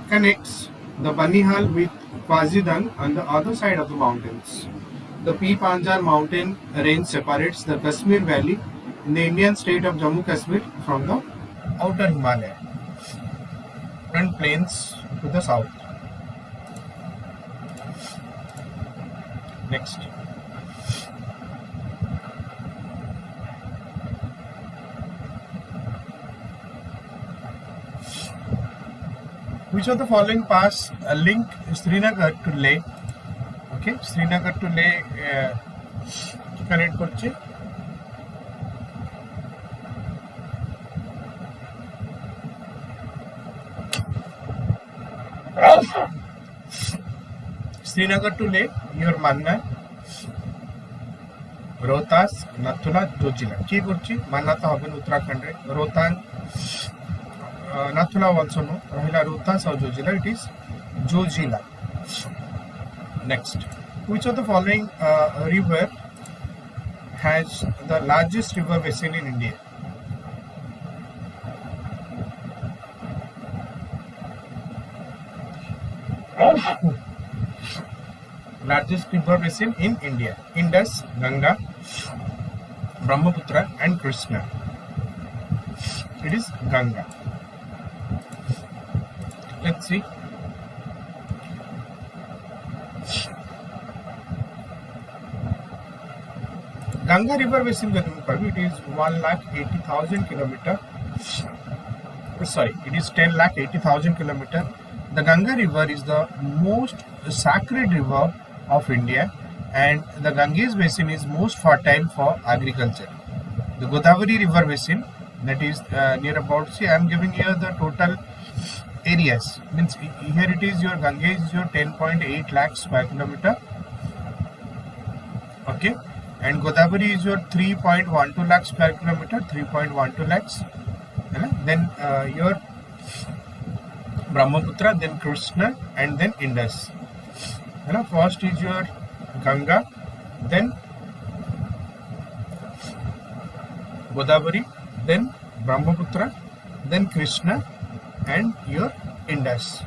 connects the Banihal with Kwazidang on the other side of the mountains. The Pir Panjal mountain range separates the Kashmir Valley in the Indian state of Jammu Kashmir from the outer Himalaya and plains to the south. Next. Which of the following pass link Srinagar to Leh? Okay, Srinagar to Leh connect korche. Srinagar to Leh, your manna Rohtas, Nathula, Jojila. Ki korchi manna to hoben Uttarakhand re. Rohtang, Nathula also no. Rahila Rohtas or Jojila. It is Jojila. Next, which of the following river has the largest river basin in India? Largest river basin in India: Indus, Ganga, Brahmaputra and Krishna. It is Ganga. Let's see. Ganga river basin, it is 1,80,000 kilometer. Sorry, it is 10,80,000 kilometer. The Ganga river is the most sacred river of India, and the Ganges basin is most fertile for agriculture. The Godavari river basin, that is near about, see, I am giving here the total areas. Means here it is your Ganges is your 10.8 lakh square kilometer. Okay, and Godavari is your 3.12 lakh square kilometer, 3.12 lakhs. Then your Brahmaputra, then Krishna, and then Indus. First is your Ganga, then Godavari, then Brahmaputra, then Krishna, and your Indus.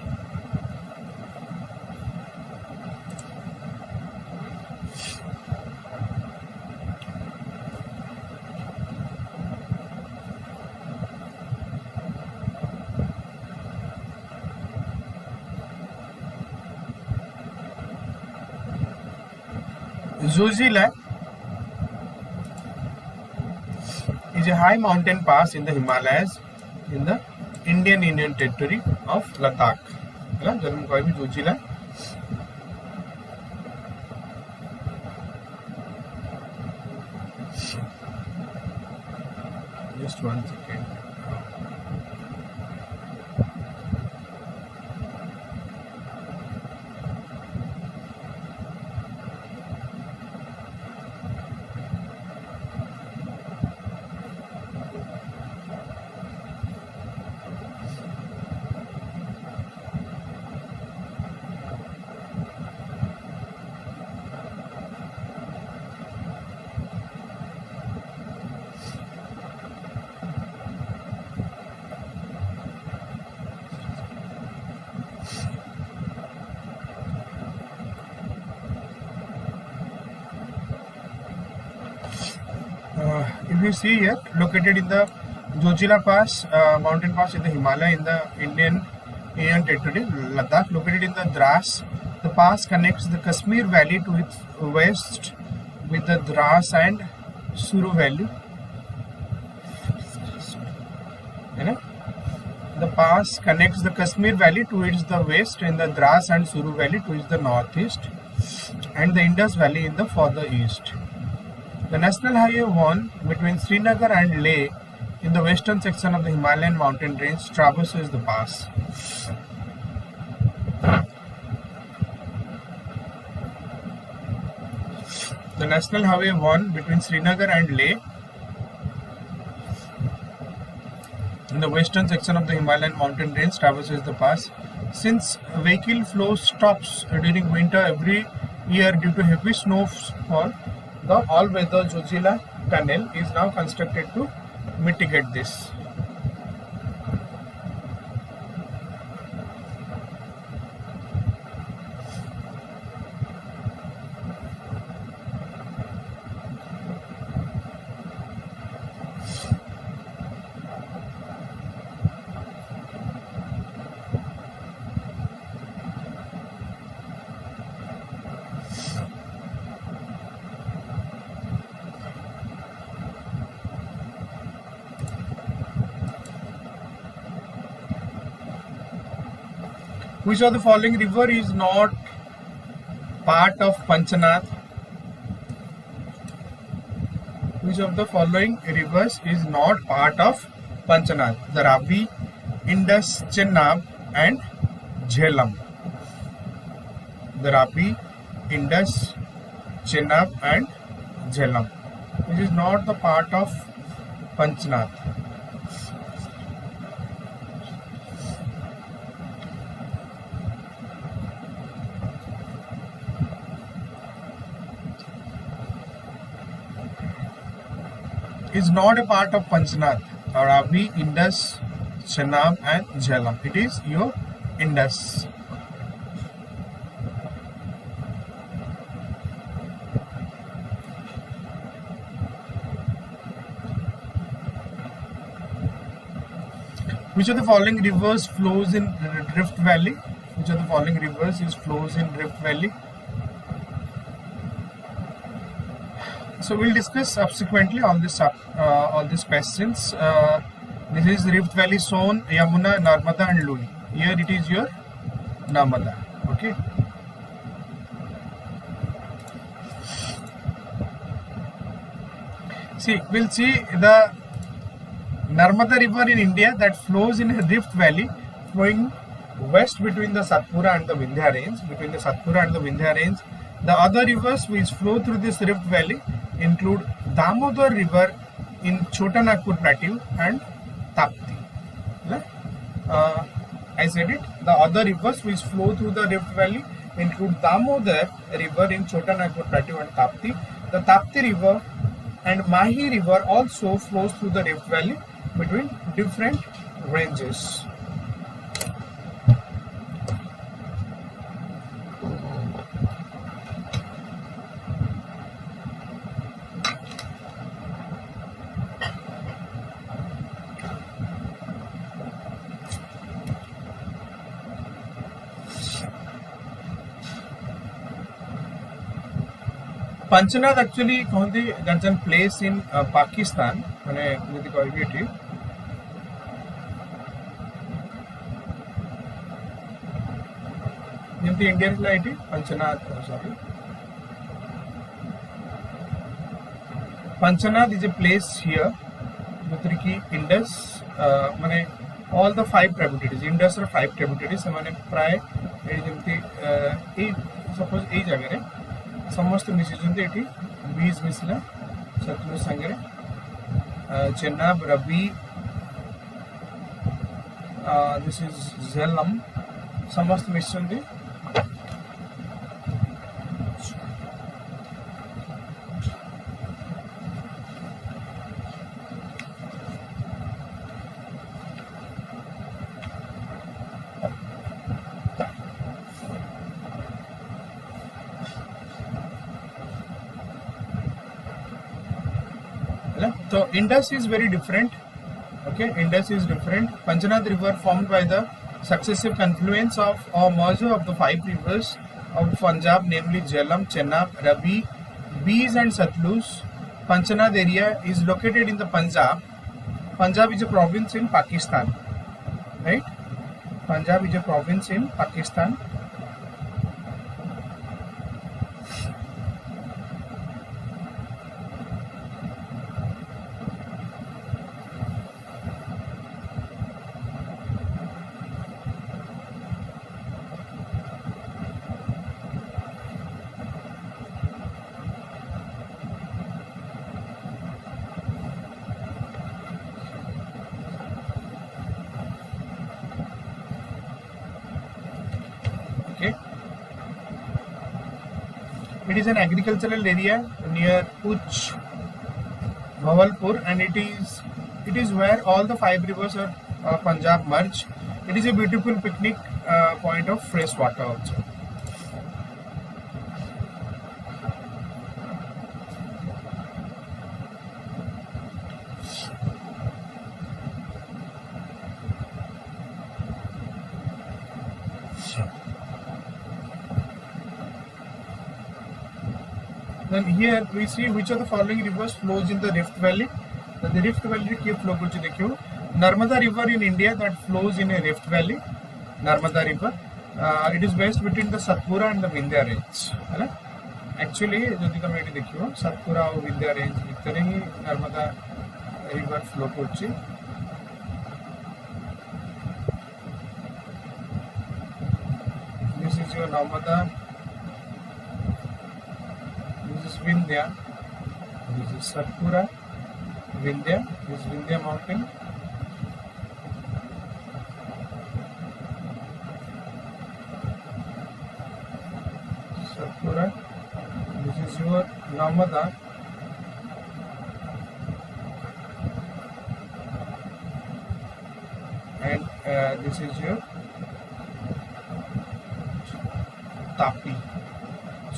Zojila is a high mountain pass in the Himalayas in the Indian Union Territory of Ladakh. Zojila. Just 1 second. If you see here, located in the Zojila Pass, mountain pass in the Himalaya in the Indian Union Territory, Ladakh, located in the Dras. The pass connects the Kashmir Valley to its west with the Dras and Suru Valley. The pass connects the Kashmir Valley to its the west and the Dras and Suru Valley to its the northeast, and the Indus Valley in the further east. The National Highway 1 between Srinagar and Leh in the western section of the Himalayan mountain range traverses the pass. The National Highway 1 between Srinagar and Leh in the western section of the Himalayan mountain range traverses the pass. Since vehicle flow stops during winter every year due to heavy snowfall, the all-weather Zojila tunnel is now constructed to mitigate this? Which of the following river is not part of Panchanath? Which of the following rivers is not part of Panchanath? The Ravi, Indus, Chenab and Jhelum. The Ravi, Indus, Chenab and Jhelum, which is not the part of Panchanath. Is not a part of Panchanath. Ravi, Indus, Chenab and Jhelum. It is your Indus. Which of the following rivers flows in Rift Valley? Which of the following rivers flows in Rift Valley? So we'll discuss subsequently all these questions. This is Rift Valley Son, Yamuna, Narmada and Luni. Here it is your Narmada. Okay. See, we'll see the Narmada River in India that flows in a Rift Valley, flowing west between the Satpura and the Vindhya Range. Between the Satpura and the Vindhya Range, the other rivers which flow through this Rift Valley include Damodar River in Chota Nagpur Plateau and Tapti. I said it. The other rivers which flow through the Rift Valley include Damodar River in Chota Nagpur Plateau and Tapti. The Tapti River and Mahi River also flows through the Rift Valley between different ranges. Panchanath actually that's a place in Pakistan. Indian Panchanath, sorry. Panchanath is a place here. Indus, all the 5 tributaries. Indus are 5 tributaries. Suppose each jagare. समस्त मिसिजंते एटी 20 मिसला सतलुज संगरे Chenab Ravi this is Jhelum समस्त मिसिजंते So Indus is very different. Okay, Indus is different. Panchanath River formed by the successive confluence of or merger of the 5 rivers of Punjab, namely Jhelum, Chenab, Ravi, Beas and Satluj. Panchanath area is located in the Punjab. Punjab is a province in Pakistan. Right? Punjab is a province in Pakistan. It is an agricultural area near Uch, Bhavalpur, and it is it is where all the 5 rivers of Punjab merge. It is a beautiful picnic point of fresh water also. Then here we see which of the following rivers flows in the Rift Valley. Then the Rift Valley ke flow kuch dekhiyo. Narmada River in India that flows in a Rift Valley. Narmada River. It is based between the Satpura and the Vindhya range. Actually, jodi tame eti dekhiyo Satpura और Vindhya range भितरे ही Narmada River flow kuchi. This is your Narmada. Vindhya, this is Satpura, Vindhya, this is Vindhya mountain. Satpura, this is your Narmada. And this is your Tapi.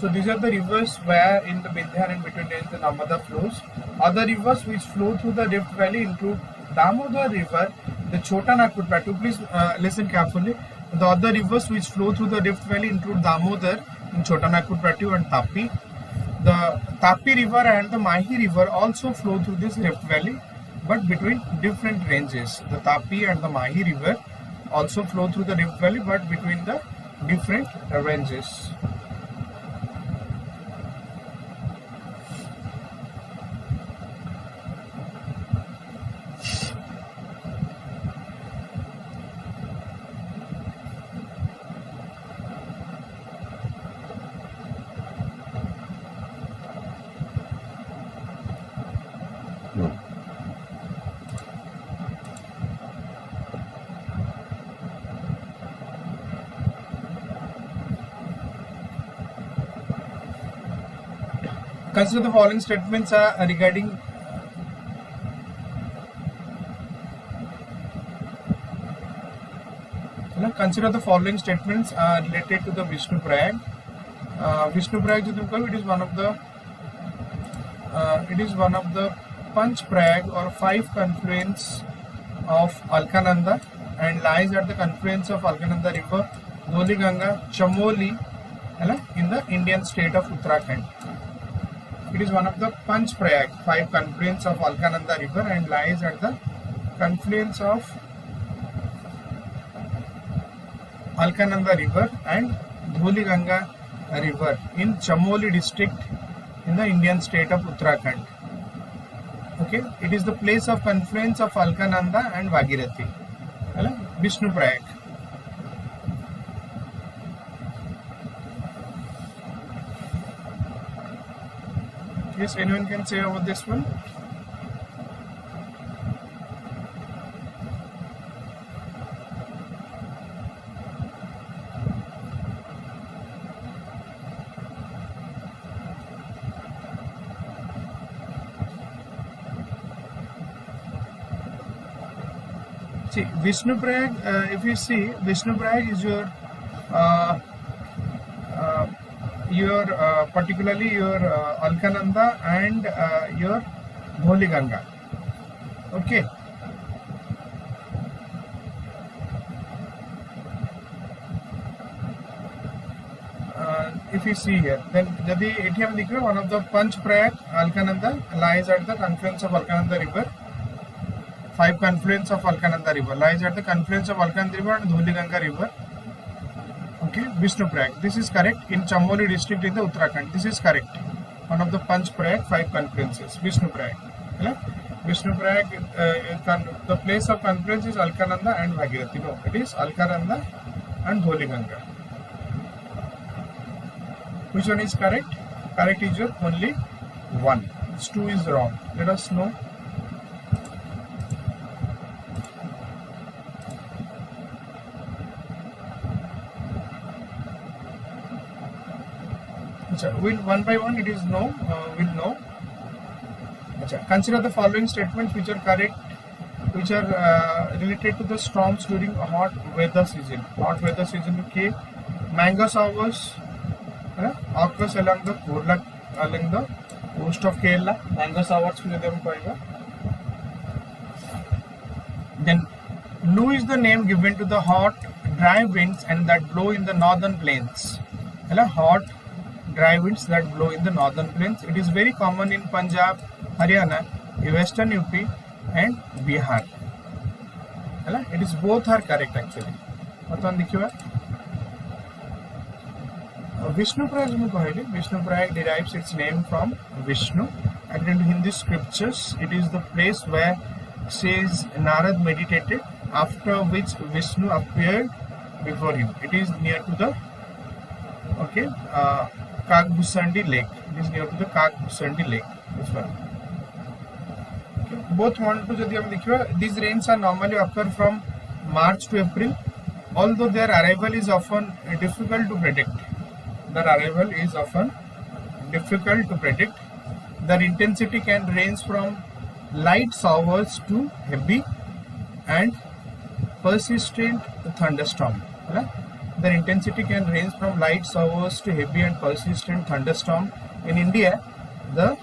So these are the rivers where in the Vindhya and between the Narmada flows. Other rivers which flow through the Rift Valley include Damodar River, the Chota Nagpur Plateau. Please listen carefully. The other rivers which flow through the Rift Valley include Damodar in Chota Nagpur Plateau and Tapi. The Tapi River and the Mahi River also flow through this Rift Valley, but between different ranges. The Tapi and the Mahi River also flow through the Rift Valley, but between the different ranges. Consider the following statements regarding consider the following statements related to the Vishnu Prayag. Vishnu Prayag, it is one of the Panch Prayag or 5 confluence of Alkananda and lies at the confluence of Alkananda River, Dholi Ganga, Chamoli in the Indian state of Uttarakhand. It is one of the Panch Prayag, 5 confluence of Alkananda River and lies at the confluence of Alkananda River and Dholi Ganga River in Chamoli district in the Indian state of Uttarakhand. Okay, it is the place of confluence of Alkananda and Bhagirathi. Vishnu Prayag. Yes, anyone can say about this one? See, Vishnu Prayag, if you see, Vishnu Prayag is particularly your Alkananda and your Dholi Ganga. Okay. If you see here, then Jadi ATM Dikra, one of the Panch Prayag, Alkananda lies at the confluence of Alkananda River. 5 confluence of Alkananda River lies at the confluence of Alkananda River and Dholi Ganga River. Okay, Vishnu Prayag. This is correct in Chamoli district in the Uttarakhand. This is correct. One of the Panch Prayag, 5 confluences. Vishnu Prayag. Vishnu Prayag, the place of confluence is Alkananda and Bhagirathi. No, it is Alkananda and Dholi Ganga. Which one is correct? Correct is your only 1. 2 is wrong. Let us know. Will one by one it is no, will know. Consider the following statements which are correct which are related to the storms during hot weather season. Hot weather season के mango showers occurs along the coast of Kerala. Mango showers को यदि हम कहेगा. Then Lu is the name given to the hot dry winds and that blow in the northern plains. Hot dry winds that blow in the northern plains. It is very common in Punjab, Haryana, Western UP and Bihar. It is both are correct actually. बर्तमान देखिए Vishnuprayag में कहले Vishnuprayag derives its name from Vishnu. According to Hindi scriptures, it is the place where says Narad meditated, after which Vishnu appeared before him. It is near to the Kagbusandi Lake. It is near to the Kagbusandi Lake. This one. Both 1 to जदि हम देखिए, these rains are normally occur from March to April, although their arrival is often difficult to predict. Their arrival is often difficult to predict. Their intensity can range from light showers to heavy and persistent thunderstorm. Their intensity can range from light showers to heavy and persistent thunderstorm. In India, the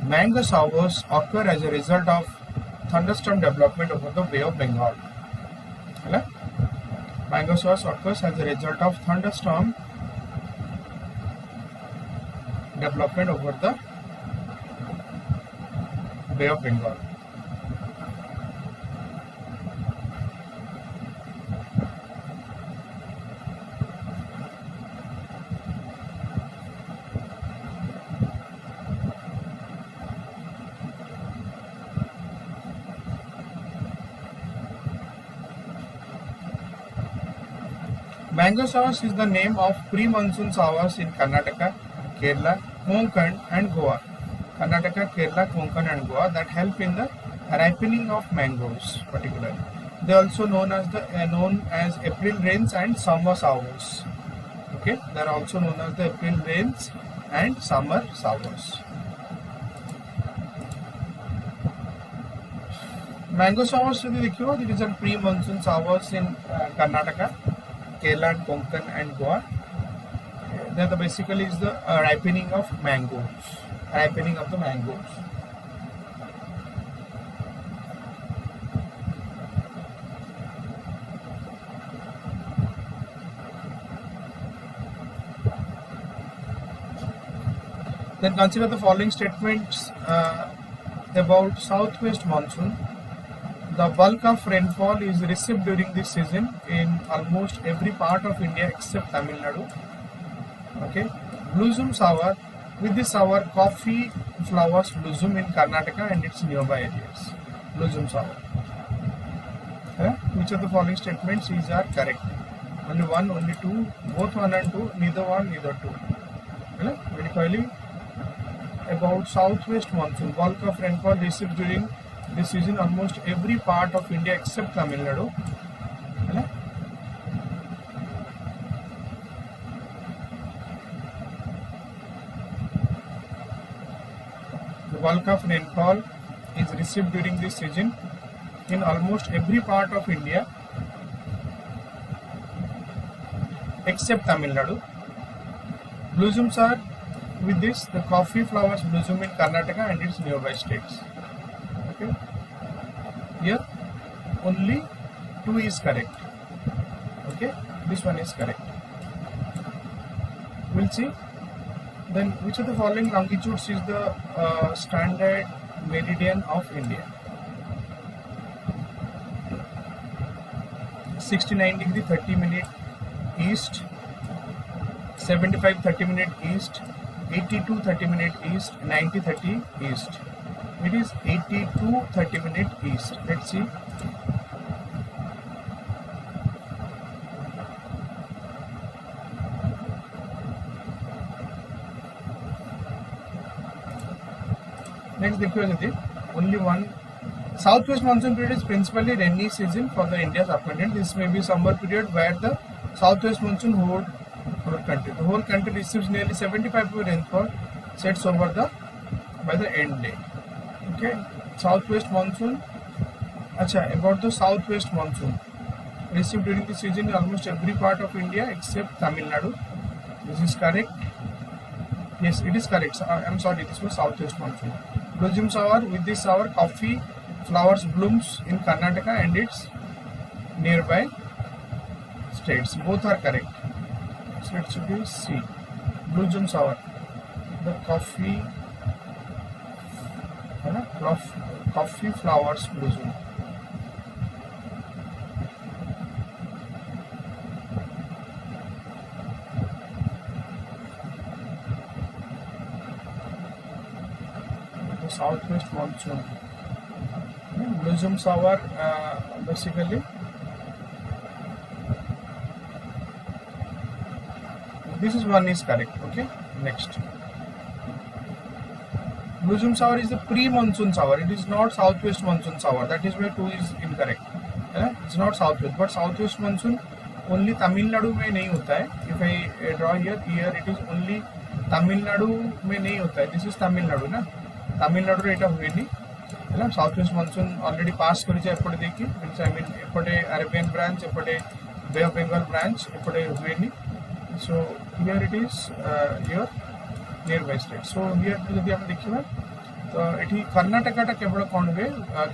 mango showers occur as a result of thunderstorm development over the Bay of Bengal. Mango showers occurs as a result of thunderstorm development over the Bay of Bengal. Mango showers is the name of pre-monsoon showers in Karnataka, Kerala, Konkan and Goa. Karnataka, Kerala, Konkan and Goa that help in the ripening of mangoes particularly. They are also known as April rains and summer showers. Okay, they are also known as the April rains and summer showers. Mango showers यदि देखियो, it is a pre-monsoon showers in Karnataka, Kerala, and Konkan and Goa. That basically is the ripening of mangoes. Ripening of the mangoes. Then consider the following statements about southwest monsoon. The bulk of rainfall is received during this season in almost every part of India except Tamil Nadu. Okay, blossom shower. With this shower, coffee flowers blossom in Karnataka and its nearby areas. Blossom shower. Which of the following statements is are correct? Only one, only two, both one and two, neither one, neither two. Very clearly about southwest monsoon. Bulk of rainfall received during this season almost every part of India except Tamil Nadu. The bulk of rainfall is received during this season in almost every part of India except Tamil Nadu. Blossoms are with this, the coffee flowers blossom in Karnataka and its nearby states. Okay. Here only 2 is correct. Okay, this one is correct. We'll see. Then which of the following longitudes is the standard meridian of India? 69 degree 30 minute east, 75 30 minute east, 82 30 minute east, 90 30 east. It is 82 30 minute east. Let's see. Next, देखिए only one. Southwest monsoon period is principally rainy season for the India's subcontinent. This may be summer period where the southwest monsoon hold our country. The whole country receives nearly 75% rainfall sets over the by the end day. Okay, southwest monsoon Acha, about the southwest monsoon received during the season in almost every part of India except Tamil Nadu. This is correct. Yes, it is correct. I'm sorry, this was southwest monsoon. Blossoms hour, with this hour coffee flowers blooms in Karnataka and its nearby states. Both are correct. So it should be C. Blossoms hour. The coffee flowers blossom. The southwest monsoon. Blossoms hour basically. This is one is correct. Okay. Next. Blossoms hour is the pre-monsoon hour. It is not southwest monsoon hour. That is where 2 is incorrect. It's not southwest, but southwest monsoon only Tamil Nadu में नहीं होता है. If I draw here it is only Tamil Nadu में नहीं होता है. This is Tamil Nadu ना. Tamil Nadu रे इटा हुए नहीं. है southwest monsoon already pass करी जाए एपटे देखी. I mean एपटे Arabian branch, एपटे Bay of Bengal branch, एपटे हुए नहीं. So here it is your nearby state. So here जदि हम देखिबा तो एठी कर्नाटका टा केवल कोन हुए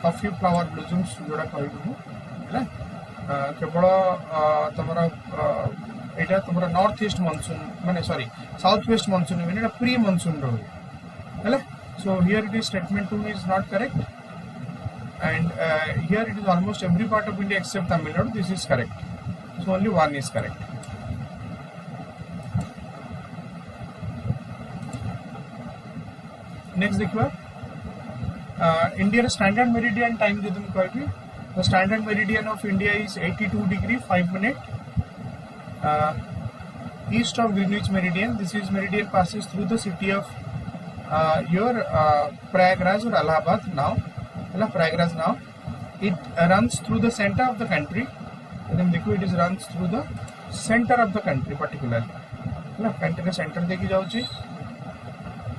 कॉफी फ्लावर ब्लूजम्स जोड़ा कहबो है केवल तमरा एटा तमरा नॉर्थ ईस्ट मानसून माने सॉरी साउथ वेस्ट मानसून में एटा प्री मानसून रो है. So here it is statement 2 is not correct and here it is almost every part of India except Tamil Nadu. This is correct. So only one is correct. Next देखिए Indian standard meridian time जो तुम कहोगे. The standard meridian of India is 82 degree 5 minute east of Greenwich Meridian. This is meridian passes through the city of your Prayagraj or Allahabad now. Prayagraj now. It runs through the center of the country. Then देखो it is runs through the center of the country particularly. Country center देखी जाऊँगी.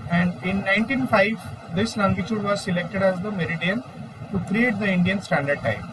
And in 1905, this longitude was selected as the meridian to create the Indian Standard Time.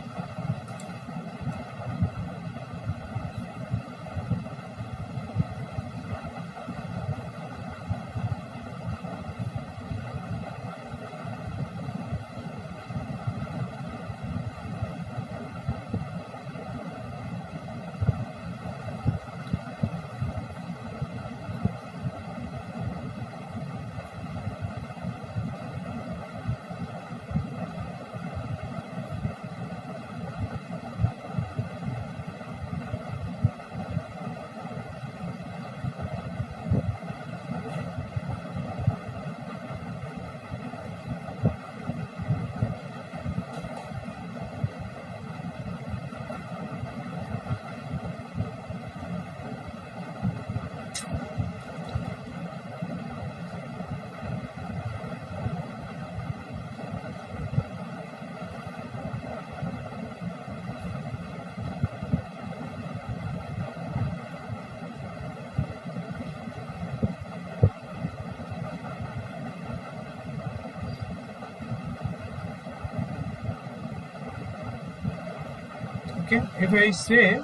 Okay, if I say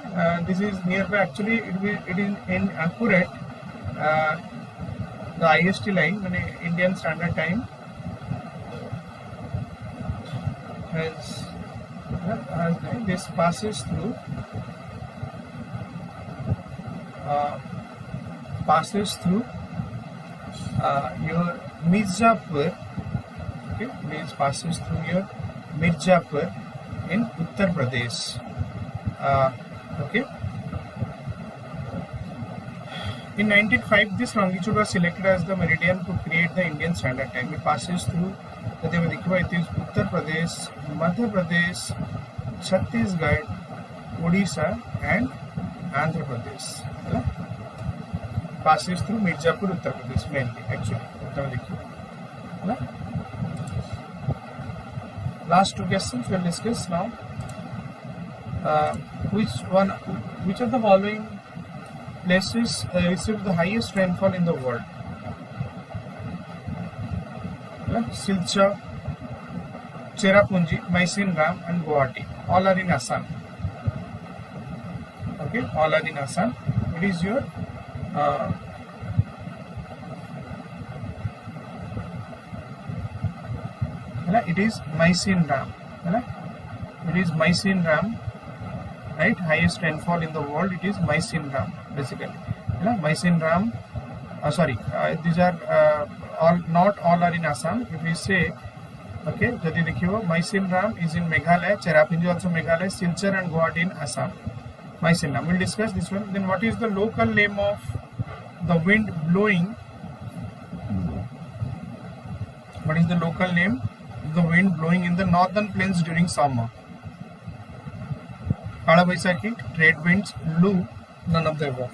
this is nearby, actually it is inaccurate. The IST line, Indian Standard Time, has this passes through your Mirzapur. Okay, this passes through your Mirzapur in Uttar Pradesh. Okay. In 1905, this longitude was selected as the meridian to create the Indian Standard Time. It passes through it is Uttar Pradesh, Madhya Pradesh, Chhattisgarh, Odisha, and Andhra Pradesh. Passes through Mirzapur, Uttar Pradesh mainly. Actually, last two questions we'll discuss now. Which of the following places receive the highest rainfall in the world? Silchar, Cherrapunji, Mysin Ram and Guwahati. All are in Assam. Okay, all are in Assam. It is your it is Mysin Ram. It is Mysin Ram, right? Highest rainfall in the world. It is Mysin Ram basically. Mysin Ram. These are not all are in Assam. If we say, okay, jadi dekhiyo, Mysin Ram is in Meghalaya, Cherrapunji also Meghalaya, Silchar and Guwahati in Assam. Mysin Ram. We'll discuss this one. Then what is the local name of the wind blowing? What is the local name of the wind blowing in the northern plains during summer? Kala Baisakhi, trade winds, Lu, none of the above.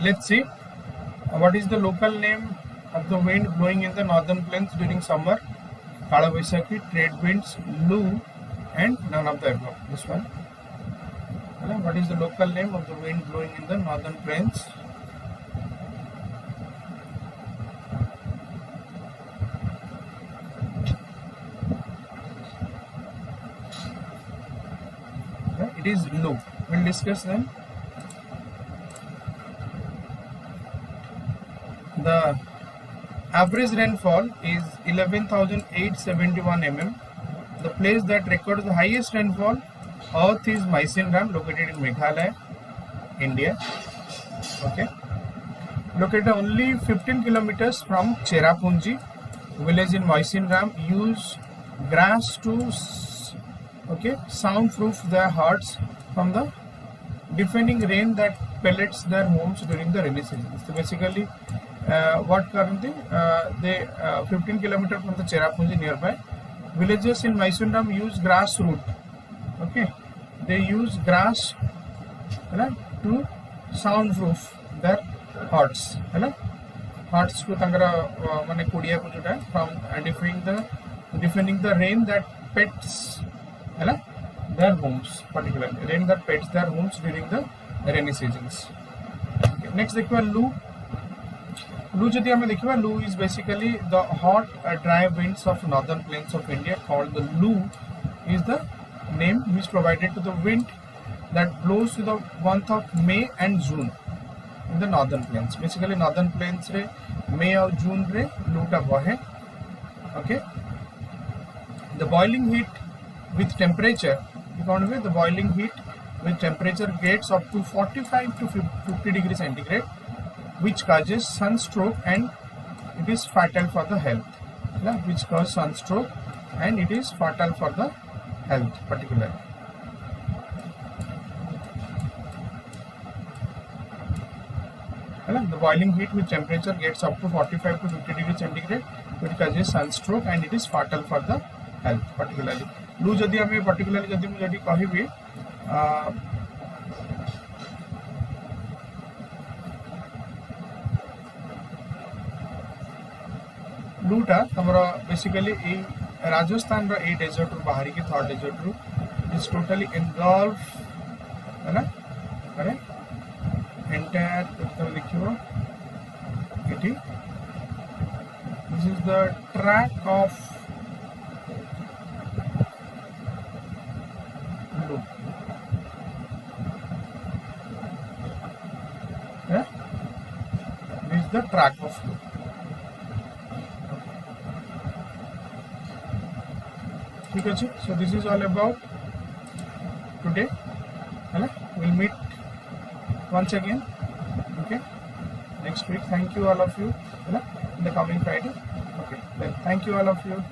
Let's see what is the local name of the wind blowing in the northern plains during summer. Kala Baisakhi, trade winds, Lu, and none of the above. This one. What is the local name of the wind blowing in the northern plains? It is Lu. We'll discuss them. The average rainfall is 11,871 mm. The place that records the highest rainfall Earth is Mysin Ram, located in Meghalaya, India. Okay, located only 15 kilometers from Cherrapunji, village in Mysin Ram. Use grass to soundproof their huts from the defending rain that pellets their homes during the rainy season. So basically, what currently they 15 kilometers from the Cherrapunji nearby villages in Mysin Ram use grass root. Okay, they use grass to soundproof their huts. Huts to mane kudiya ko juta from defending the rain that pets their homes, particularly rain that pets their homes during the rainy seasons. Okay. Next देखिए Lu. Lu जदि हमें देखिए, Lu is basically the hot dry winds of northern plains of India. Called the Lu is the name which provided to the wind that blows to the month of May and June in the northern plains. Basically northern plains रे May और June रे Lu टा बहे. Okay, the boiling heat with temperature, the boiling heat with temperature gets up to 45 to 50 degrees centigrade, which causes sunstroke and it is fatal for the health. Which causes sunstroke and it is fatal for the health particularly. The boiling heat with temperature gets up to 45 to 50 degrees centigrade, which causes sunstroke and it is fatal for the health particularly. Lu जदि हमें particularly जदि कहबी Lu टा तमरा basically ए राजस्थान रा a desert रु बाहरी के third desert रु is totally engulf अरे entire लिखियो eighty. This is the track of Lu. This is the track of Lu. Okay. So this is all about today. We'll meet once again. Okay, next week. Thank you all of you. In the coming Friday. Okay, then thank you all of you.